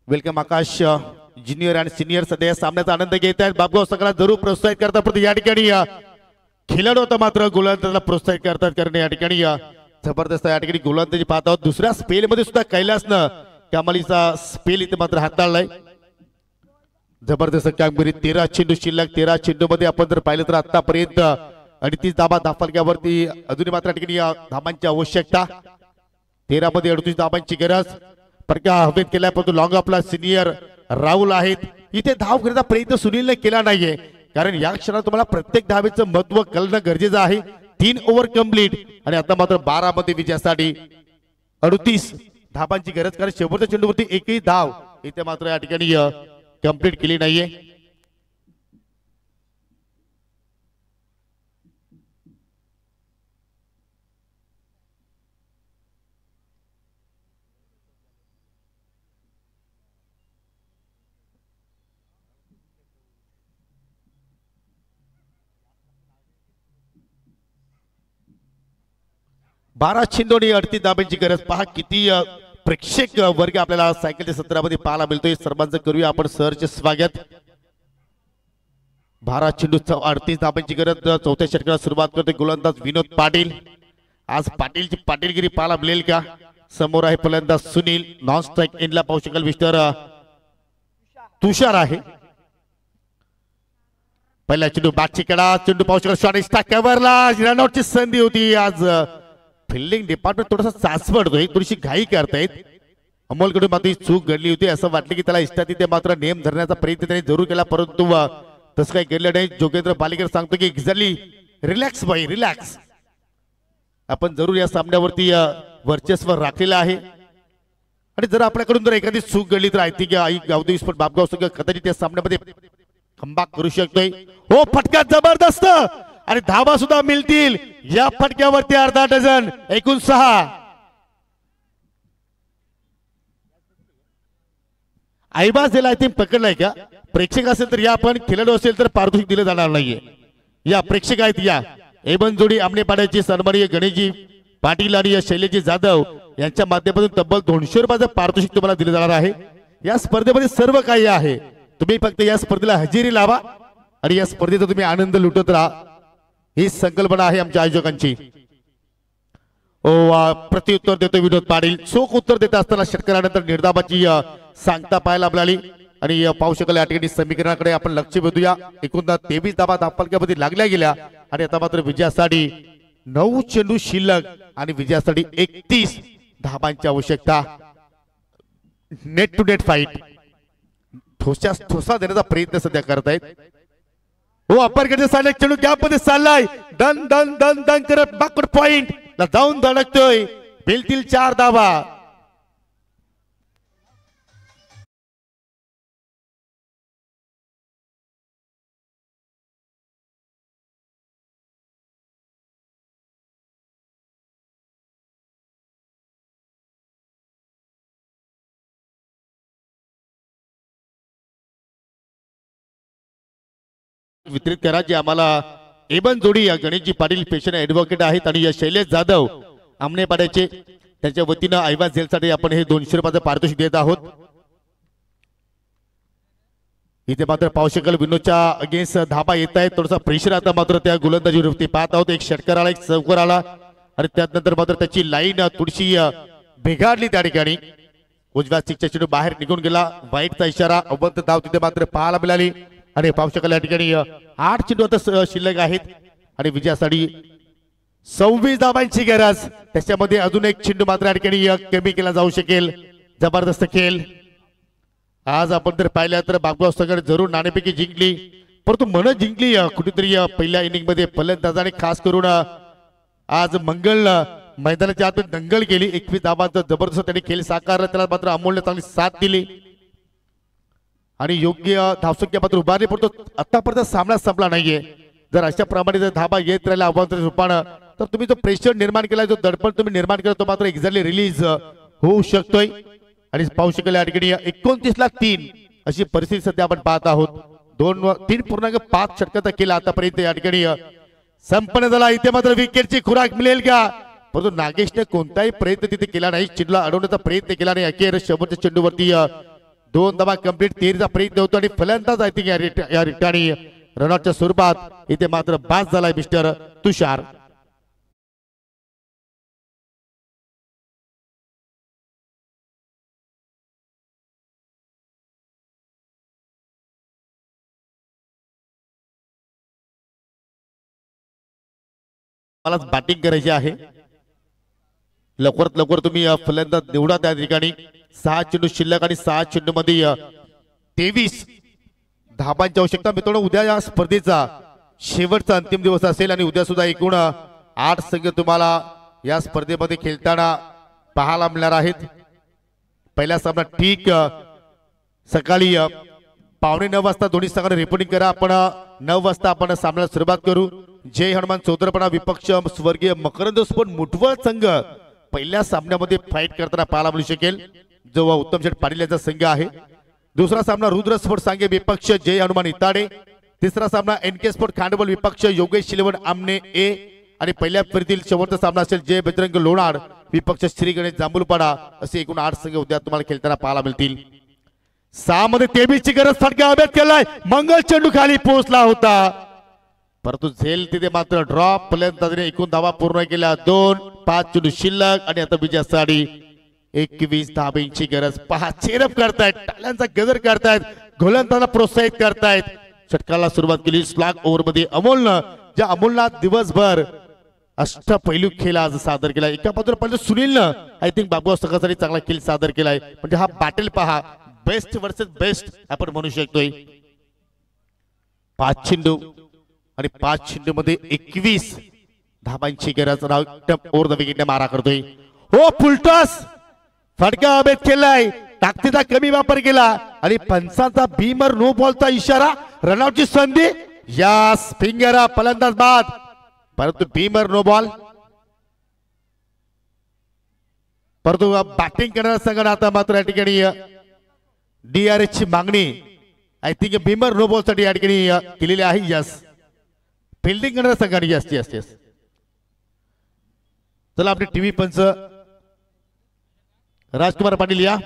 वेलकम आकाश ज्युनियर आणि सिनियर सध्या सामन्याचा आनंद घेत आहेत. बाबगाव सगळ्यांना जरूर प्रोत्साहित करतात, परंतु या ठिकाणी खेळाडू होता मात्र गोलंदाजाला प्रोत्साहित करतात, कारण या ठिकाणी जबरदस्त या ठिकाणी गोलंदाजी पाहत आहोत. दुसऱ्या स्पेल मध्ये सुद्धा कैलासनं कमालीचा स्पेल इथे मात्र हाताळलाय. जबरदस्त कामगिरी. 13 चेंडू शिल्लक, 13 चेंडू मध्ये आपण जर पाहिलं तर आतापर्यंत 38 धाबा धाफलक्यावरती अजूनही मात्र ठिकाणी धाबांची आवश्यकता. 13 मध्ये 38 धाबांची गरज. फटका हवेत केला, परंतु लॉंग आपला सिनियर राहुल आहेत. इथे धाव करण्याचा प्रयत्न सुनीलने केला नाहीये, कारण या क्षणात तुम्हाला प्रत्येक धावेचं महत्व कळणं गरजेचं आहे. 3 ओव्हर कंप्लीट आणि आता मात्र 12 मध्ये विजयासाठी 38 धाबांची गरज, कारण शेवटच्या चेंडूवरती एकही धाव इथे मात्र या ठिकाणी कंप्लीट केली नाहीये. 12 चेंडू आणि 38 धाब्यांची गरज. पहा किती प्रेक्षक वर्ग आपल्याला सायकलच्या सत्रामध्ये पाहायला मिळतोय. सर्वांचं करूया आपण सरचे स्वागत. 12 चेंडू 38 धाब्यांची गरज. चौथ्या षटकाला सुरुवात करतोय गोलंदाज विनोद पाटील. आज पाटीलची पाटीलगिरी पाहायला मिळेल का? समोर आहे फलंदाज सुनील. नॉन स्ट्राईक एंडला पाहू शकाल मिस्टर तुषार आहे. पहिला चेंडू बाटची कडा. चेंडू पाहू शकाल शॉट कव्हरला. रनआउटची संधी होती. आज फिल्डिंग डिपार्टमेंट थोडासा चाचपडतोय, थोडीशी घाई करतायत. अमोलकडून मात्र ही चूक घडली होती. असं वाटलं की त्याला इष्टाती ते मात्र नेम धरण्याचा प्रयत्न त्याने जरूर केला, परंतु तसं काही घडलं नाही. जोगेंद्र बालेकर सांगतो की एक्झॅक्टली रिलॅक्स भाई रिलॅक्स. आपण जरूर या सामन्यावरती वर्चस्व राखलेलं आहे आणि जर आपल्याकडून जर एखादी चूक घडली तर आय थिंक आई गावदेवी स्पोर्ट बापगाव संघ कदाचित त्या सामन्यामध्ये कमबॅक करू शकतोय. हो फटका जबरदस्त आणि धावा सुद्धा मिळतील. या फटक्यावरती अर्धा डझन, एकूण 6. आईबाज दिला आय थिंक पकडलाय का? प्रेक्षक असेल तर या, पण खेळाडू असेल तर पारितोषिक दिलं जाणार नाहीये. या प्रेक्षक आहेत या एबन जोडी आमने पाड्याची सन्माननीय गणेशजी पाटील आणि शैलेजी जाधव यांच्या माध्यमातून तब्बल 200 रुपयाचं पारितोषिक तुम्हाला दिलं जाणार आहे. या स्पर्धेमध्ये सर्व काही आहे. तुम्ही फक्त या स्पर्धेला हजेरी लावा आणि या स्पर्धेचा तुम्ही आनंद लुटत राहा. ही संकल्पना आहे आमच्या आयोजकांची. प्रत्युत्तर देतो विनोद पाटील. चोख उत्तर देत असताना षटकारानंतर निर्धावाची सांगता पाहायला मिळाली आणि पाहू शकाल या ठिकाणी समीकरणाकडे आपण लक्ष वेधूया. एकूण 23 धाबा धापलक्यामध्ये लागल्या गेल्या आणि आता मात्र विजयासाठी 9 चेंडू शिल्लक आणि विजयासाठी 31 धाबांची आवश्यकता. नेट टू नेट फाईट ठोसा देण्याचा प्रयत्न सध्या करतायत. हो अप्परकडे चाललाय चेंडू गॅप मध्ये चाललाय. दन दन दन दन करत बॅकवर्ड पॉइंट ला जाऊन धडकतोय. मिळतील 4 धाबा. वितरित करा जे आम्हाला एबन जोडी या गणेशजी पाटील पेशंट ऍडव्होकेट आहेत आणि या शैलेश जाधव आमने पाड्याचे त्यांच्या वतीनं आईवाज जेलसाठी आपण हे 200 रुपयाचं पारितोषिक देत आहोत. इथे मात्र पाहू शकाल विनोदच्या अगेन्स्ट धाबा येत आहेत. थोडासा प्रेशर आता मात्र त्या गोलंदाजीवरती पाहत आहोत. एक षटकार आला, एक चौकार आला आणि त्यानंतर मात्र त्याची लाईन थोडीशी बिघाडली त्या ठिकाणी. उजव्या स्टिकचा चेंडू बाहेर निघून गेला. वाईटचा इशारा. अवंत धाव तिथे मात्र पाहायला मिळाली आणि पाहू शकाल या ठिकाणी 8 चेंडू आता शिल्लक आहेत आणि विजयासाठी 26 धाबांची गरज. त्याच्यामध्ये अजून एक चेंडू मात्र या ठिकाणी कमी केला जाऊ शकेल. जबरदस्त खेळ आज आपण जर पाहिलं तर बापगाव संघ जरूर नाणेफेकी जिंकली, परंतु मन जिंकली कुठेतरी पहिल्या इनिंग मध्ये फलंदाजाने खास करून आज मंगल मैदानाच्या आत दंगल केली. 21 धाबांचा जबरदस्त त्यांनी खेळ साकारला. त्याला मात्र अमोलने चांगली साथ दिली आणि योग्य धावसंख्या मात्र उभारली, परंतु आतापर्यंत सामना संपला नाहीये. जर अशा प्रमाणे जर धाबा येत राहिला आव्हानाच्या रूपानं तर तुम्ही जो प्रेशर निर्माण केला, जो दडपण तुम्ही निर्माण केला, तो मात्र एक्झॅक्टली रिलीज होऊ शकतोय. आणि पाहू शकेल या ठिकाणी 29-3 अशी परिस्थिती सध्या आपण पाहत आहोत. 3.5 षटकाचा केला आतापर्यंत या ठिकाणी संपन्न झाला. इथे मात्र विकेटची खुराक मिळेल का, परंतु नागेशने कोणताही प्रयत्न तिथे केला नाही. चेंडूला अडवण्याचा प्रयत्न केला नाही. अखेर शेवटच्या चेंडूवरती 2 धाबा कंप्लीट 13चा प्रयत्न होतो आणि फलंदाज आय थिंक या ठिकाणी रनआउटच्या स्वरूपात इथे मात्र बाद झालाय मिस्टर तुषार. मला बॅटिंग करायची आहे. लवकरात लवकर तुम्ही फलंदाज निवडा. त्या ठिकाणी 6 चेंडू शिल्लक आणि 6 चेंडू मध्ये 23 धाबांची आवश्यकता. मित्रांनो उद्या या स्पर्धेचा शेवटचा अंतिम दिवस असेल आणि उद्या सुद्धा एकूण 8 संघ तुम्हाला या स्पर्धेमध्ये खेळताना पाहायला मिळणार आहेत. पहिला सामना ठीक सकाळी 9:15 वाजता दोन्ही संघांना रिपोर्टिंग करा. आपण 9 वाजता आपण सामन्याला सुरुवात करू. जय हनुमान चौधरपणा विपक्ष स्वर्गीय मकरंद स्पोर्ट मुठवळ संघ पहिल्या सामन्यामध्ये फाईट करताना पाहायला मिळू शकेल, जो उत्तम शेठ पाटील यांचा संघ आहे. दुसरा सामना रुद्र स्पोर्ट सांगे विपक्ष जय हनुमान इताडे. तिसरा सामना एनके स्पोर्ट खांडवल विपक्ष योगेश शिलवण आमने ए आणि पहिल्या फेरीतील शेवटचा सामना असेल जय बजरंग लोणार विपक्ष श्री गणेश जांभूलपाडा असे एकूण 8 संघ उद्या तुम्हाला खेळताना पाहायला मिळतील. 6 मध्ये 23 ची गरज फटका अभ्यास केलाय. मंगल चेंडू खाली पोहोचला होता परंतु झेल तिथे मात्र ड्रॉप फलंदाजीने एकूण धावा पूर्ण केल्या. 2-5 चेंडू शिल्लक आणि आता विजयासाठी 21 धाब्यांची गरज. पहा चेरप करतायत, टाळ्यांचा गजर करतायत, गोलंदाजाला प्रोत्साहित करतायत. षटकाला सुरुवात केली स्लॉग ओव्हर मध्ये अमोलनं, ज्या अमोलला दिवसभर अष्टपैलू खेळ आज सादर केला. एका बाजूला पाहिजे सुनीलनं आय थिंक बाबू सकाळसाठी चांगला खेळ सादर केलाय. म्हणजे हा बॅटल पहा बेस्ट वर्सेस बेस्ट आपण म्हणू शकतोय. 5 चेंडू आणि 5 चेंडू मध्ये 21 धाबांची गरज. ओव्हर द विकेटने मारा करतोय. हो फुलटॉस फटका अभेद केलाय. ताकदीचा कमी वापर केला आणि पंचांचा भीमर नो बॉलचा इशारा. रनआउटची संधी या फिंगर फलंदाज बाद परंतु भीमर नो बॉल. परंतु बॅटिंग करणारा संघ आता मात्र या ठिकाणी DRS ची मागणी I think Bhimar no ball साठी या ठिकाणी केलेली आहे. यस फिल्डिंग करणारा संघाने यस यस यस. चला आपले टीव्ही पंच राजकुमार पाटील या.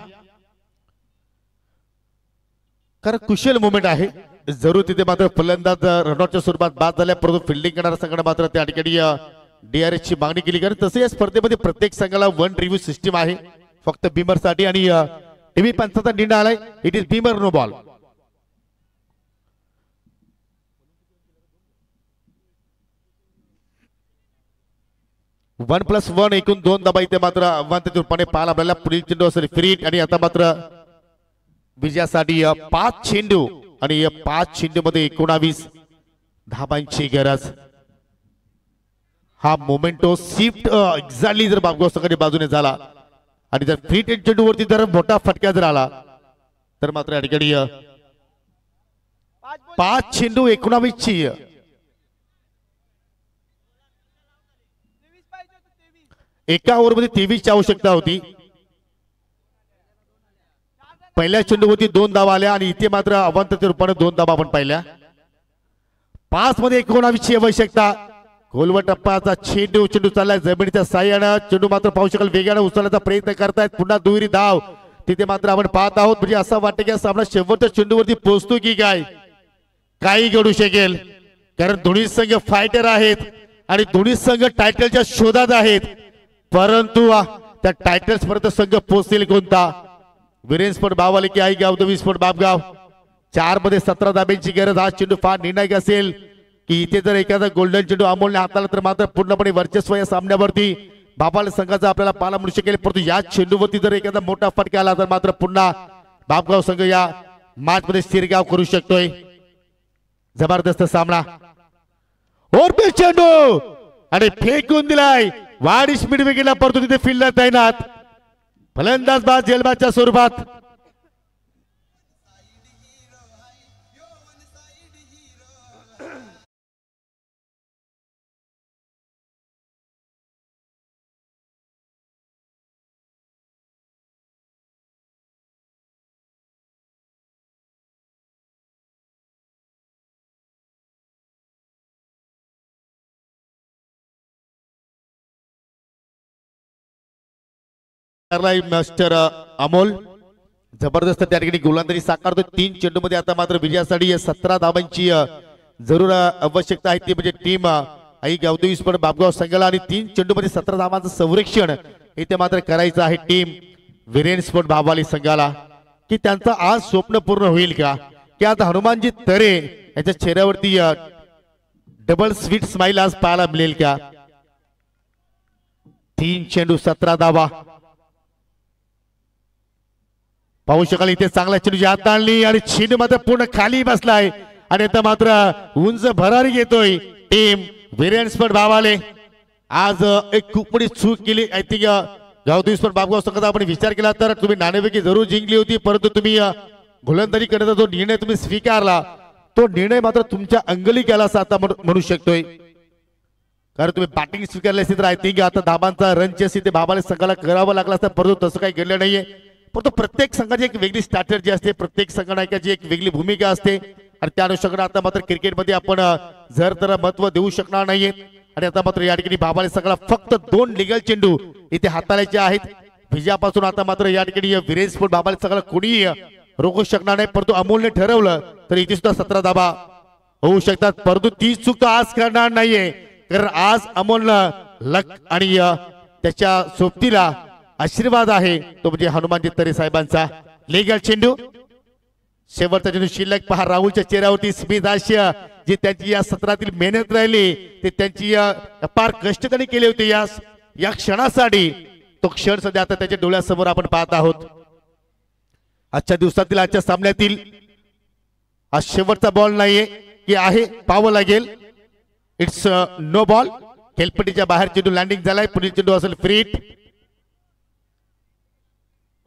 कारण कुशल मुवमेंट आहे जरूर तिथे मात्र फलंदाज रनआउटच्या स्वरूपात बाद झाल्या परंतु फिल्डिंग करणारा संघाने मात्र त्या ठिकाणी DRS ची मागणी केली. कारण तसे या स्पर्धेमध्ये प्रत्येक संघाला 1 रिव्ह्यू सिस्टीम आहे फक्त भीमर साठी आणि टीव्ही पंचाचा निर्णय आलाय. It is beamer no ball. One plus one एकूण 2 धाबा इथे मात्र आव्हानात्मक रूपाने पाहायला मिळाला. पुढील चेंडू असेल फ्रीट आणि आता मात्र विजयासाठी 5 चेंडू आणि 5 चेंडू मध्ये 19 धाबांची गरज. हा मोमेंटो शिफ्ट एक्झॅक्टली जर बाबगाव संघाच्या बाजूने झाला आणि जर फ्रीट चेंडू वरती जर मोठा फटका जर आला तर मात्र या ठिकाणी 5 चेंडू 19 ची एका ओव्हर मध्ये 23 ची आवश्यकता होती. पहिल्या चेंडूवरती 2 धावा आल्या आणि इथे मात्र अवांतरच्या रूपाने 2 धावा आपण पाहिल्या. 5 मध्ये 19 ची आवश्यकता. गोलवर टप्प्याचा चेंडू चाललाय जमिनीच्या साह्यानं. चेंडू मात्र पाहू शकाल वेगाने उचलण्याचा प्रयत्न करतायत. पुन्हा दुहेरी धाव तिथे मात्र आपण पाहत आहोत. म्हणजे असं वाटतं की सामना शेवटच्या चेंडूवरती पोहोचतो की काय काही घडू शकेल. कारण दोन्ही संघ फायटर आहेत आणि दोन्ही संघ टायटलच्या शोधात आहेत. परंतु त्या टायटल्स पर्यंत संघ पोहोचतील कोणता. वीरेन स्पोर्ट बावाले की आई गाव वीज स्पोर्ट बापगाव. 4 मध्ये 17 धाब्यांची गरज. हा चेंडू फार निर्णायक असेल की इथे जर एखादा गोल्डन चेंडू अमोलने हाताळला तर मात्र पूर्णपणे वर्चस्व या सामन्यावरती बाबाल संघाचा आपल्याला पाहायला मिळू शकेल. परंतु या चेंडूवरती जर एखादा मोठा फटका आला तर मात्र पुन्हा बापगाव संघ या मॅच मध्ये शिरगाव करू शकतोय. जबरदस्त सामना. और चेंडू आणि फेकून दिलाय वाडी स्पीड विकेटला. परंतु तिथे फिल्डर तैनात. फलंदाज बाद जेलबादच्या स्वरूपात. मास्टर अमोल जबरदस्त त्या ठिकाणी गोलंदाजी साकारतो. 3 चेंडू मध्ये आता मात्र विजयासाठी 17 धावांची जरूर आवश्यकता आहे. ती म्हणजे टीम आई गावदेवी स्पोर्ट बापगाव संघाला आणि 3 चेंडू मध्ये 17 धावांचं संरक्षण इथे मात्र करायचं आहे टीम वीरेन स्पोर्ट बाबाली संघाला. की त्यांचं आज स्वप्न पूर्ण होईल का की आता हनुमानजी तरे यांच्या चेहऱ्यावरती डबल स्वीट स्माइल आज पाहायला मिळेल का. 3 चेंडू 17 धावा पाहू शकाल. इथे चांगला चेंडूची हात आणली आणि चेंडू मात्र पूर्ण खाली बसलाय आणि आता मात्र उंच भरारी घेतोय टीम वीरेन स्पोर्ट बाबाले. आज एक खूप मोठी चूक केली I think Gavdevi sport Bapgaon संघाचा आपण विचार केला तर तुम्ही नाणेफेकी जरूर जिंकली होती. परंतु तुम्ही गोलंदाजी करण्याचा जो निर्णय तुम्ही स्वीकारला तो निर्णय मात्र तुमच्या अंगली गेला असं आता म्हणू शकतोय. कारण तुम्ही बॅटिंग स्वीकारली असती तर आय थिंक आता धाबांचा रन चेस इथे बाबाले संघाला करावं लागला असतं. परंतु तसं काही घडलं नाहीये. परंतु प्रत्येक संघाची एक वेगळी स्ट्रॅटेजी असते. प्रत्येक संघनायकाची एक वेगळी भूमिका असते आणि त्या अनुषंगाने आता मात्र क्रिकेटमध्ये आपण जर तर महत्व देऊ शकणार नाहीये. आणि आता मात्र या ठिकाणी बाबाले सगळा फक्त 2 लिगल चेंडू इथे हाताळायचे आहेत विजयापासून. आता मात्र या ठिकाणी वीरेन स्पोर्ट बाबाले सगळं कोणी रोखू शकणार नाही, परंतु अमोलने ठरवलं तर इथे सुद्धा 17 धाबा होऊ शकतात, परंतु ती चूक तो आज करणार नाहीये, कारण आज अमोलनं लक आणि त्याच्या सोबतीला आशीर्वाद आहे तो म्हणजे हनुमानजी तरे साहेबांचा. लीगल चेंडू शेवटचा चेंडू शिल्लक पहा. राहुलच्या चेहऱ्यावरती स्मित हास्य, जी त्यांची या सत्रातील मेहनत राहिली ते त्यांची फार कष्ट त्यांनी केले होते या क्षणासाठी. तो क्षण सध्या आता त्याच्या डोळ्यासमोर आपण पाहत आहोत. आजच्या दिवसातील आजच्या सामन्यातील हा शेवटचा बॉल नाहीये की आहे पाहावं लागेल. It's no ball. खेळपट्टीच्या बाहेर चेंडू लँडिंग झालाय. पुढील चेंडू असेल फ्री हिट.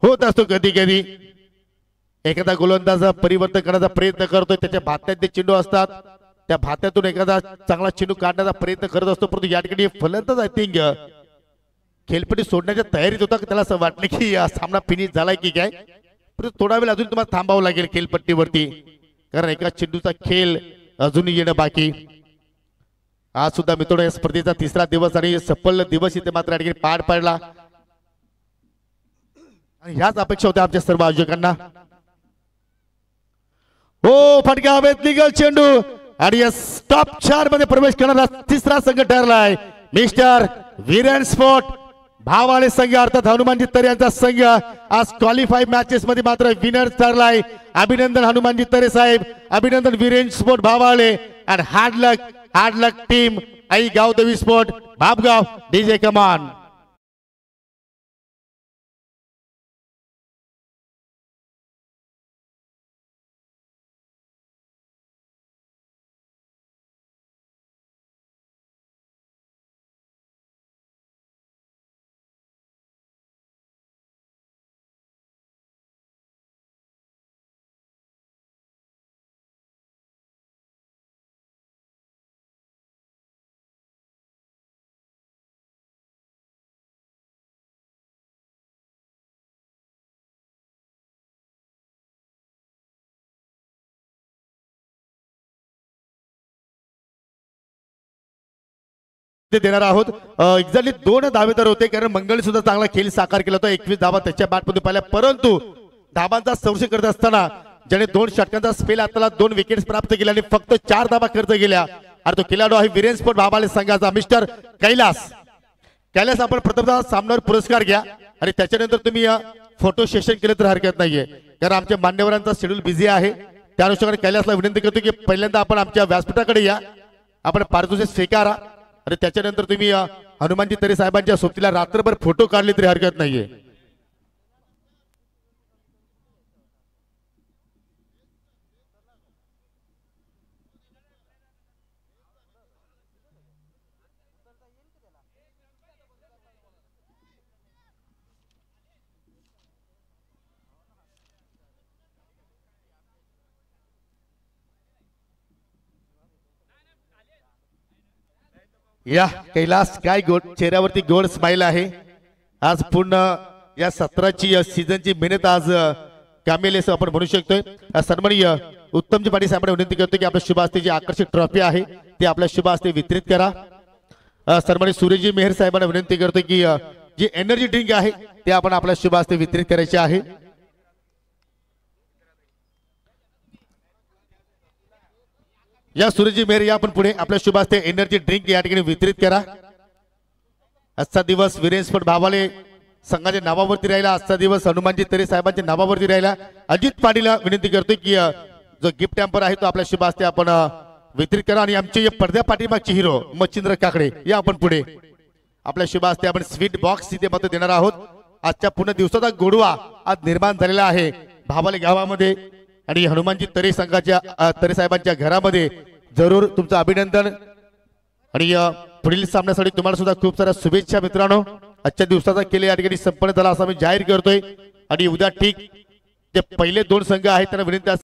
होत असतो कधी कधी एखादा गोलंदाज परिवर्तन करण्याचा प्रयत्न करतोय, त्याच्या भात्यात जे चेंडू असतात त्या भात्यातून एखादा चांगला चेंडू काढण्याचा प्रयत्न करत असतो, परंतु या ठिकाणी फलंदाज आय थिंक खेळपट्टी सोडण्याच्या तयारीत होता. त्याला असं वाटलं की सामना फिनिश झालाय की काय, परंतु थोडा वेळ अजून तुम्हाला थांबावं लागेल खेळपट्टीवरती, कारण एका चेंडूचा खेळ अजूनही येणं बाकी. आज सुद्धा मित्रांनो या स्पर्धेचा 3रा दिवस आणि सफल दिवस इथे मात्र या ठिकाणी पार पडला आणि ह्याच अपेक्षा होत्या आमच्या सर्व आयोजकांना. हो फटका हवेत लीगल चेंडू आणि या टॉप 4 मध्ये प्रवेश करणारा 3रा संघ ठरलाय मिस्टर वीरेन स्पोर्ट भावाले संघ, अर्थात हनुमानजी तरे यांचा संघ आज क्वालिफाय मॅचेस मध्ये मात्र विनर ठरलाय. अभिनंदन हनुमानजी तरे साहेब, अभिनंदन वीरेन स्पोर्ट भावाले आणि हार्ड लक टीम आई गावदेवी स्पोर्ट बापगाव डीजे कमान. देणार आहोत. एक्झॅक्टली 2 धावेदार होते, कारण मंगळी सुद्धा चांगला खेळ साकार केला होता. 21 धावा त्याच्या बॅटमधून पाहिल्या, परंतु धाबांचा संरक्षण करत असताना ज्याने 2 षटकांचा स्पेल हाताला 2 विकेट्स प्राप्त केल्या आणि फक्त 4 धावा खर्च केल्या आणि तो खेळाडू आहे वीरेन स्पोर्ट भाबाले संघाचा मिस्टर कैलास. कैलास आपण प्रथमतः सामन्यावर पुरस्कार घ्या आणि त्याच्यानंतर तुम्ही फोटो सेशन केलं तर हरकत नाहीये, कारण आमच्या मान्यवरांचा शेड्यूल बिझी आहे. त्या अनुषंगाने कैलासला विनंती करतो की पहिल्यांदा आपण आमच्या व्यासपीठाकडे या, आपण पारितोषिक स्वीकारा आणि त्याच्यानंतर तुम्ही हनुमानजी तरे साहेबांच्या सोबतीला रात्रभर फोटो काढले तरी हरकत नाहीये. या कैलास काय चेहऱ्यावरती गोड स्माइल आहे. आज पूर्ण या सत्राची सीझनची मेहनत आज कामेल असं आपण म्हणू शकतोय. सन्माननीय उत्तमजी पाटील साहेबांना विनंती करतो की आपल्या शुभ हस्ते जी आकर्षक ट्रॉफी आहे ती आपल्या शुभ हस्ते वितरित करा. सन्माननीय सूर्यजी मेहर साहेबांना विनंती करतो की जी एनर्जी ड्रिंक आहे ते आपण आपल्या शुभ हस्ते वितरित करायचे आहे. या सूर्यजी मेहर या आपण पुढे आपल्या शुभ हस्ते एनर्जी ड्रिंक या ठिकाणी वितरित करा. आजचा दिवस वीरेन स्पोर्ट भावाले संघाच्या नावावरती राहिला, आजचा दिवस हनुमानजी तरे साहेबांच्या नावावरती राहिला. अजित पाटीलला विनंती करतोय की जो गिफ्ट हॅम्पर आहे तो आपल्या शुभ हस्ते आपण वितरित करा आणि आमचे पडद्या पाठीमागचे हिरो मच्छिंद्र काकडे या आपण पुढे आपल्या शुभ हस्ते आपण स्वीट बॉक्स इथे मात्र देणार आहोत. आजच्या पूर्ण दिवसाचा गोडवा आज निर्माण झालेला आहे भावाले गावामध्ये आणि हनुमानजी तरे संघाच्या तरे साहेबांच्या घरामध्ये. जरूर तुमचं अभिनंदन आणि पुढील सामन्यासाठी तुम्हाला सुद्धा खूप साऱ्या शुभेच्छा मित्रांनो. आजच्या दिवसाचा खेळ या ठिकाणी संपन्न झाला असं मी जाहीर करतोय आणि उद्या ठीक जे पहिले 2 संघ आहेत त्यांना विनंती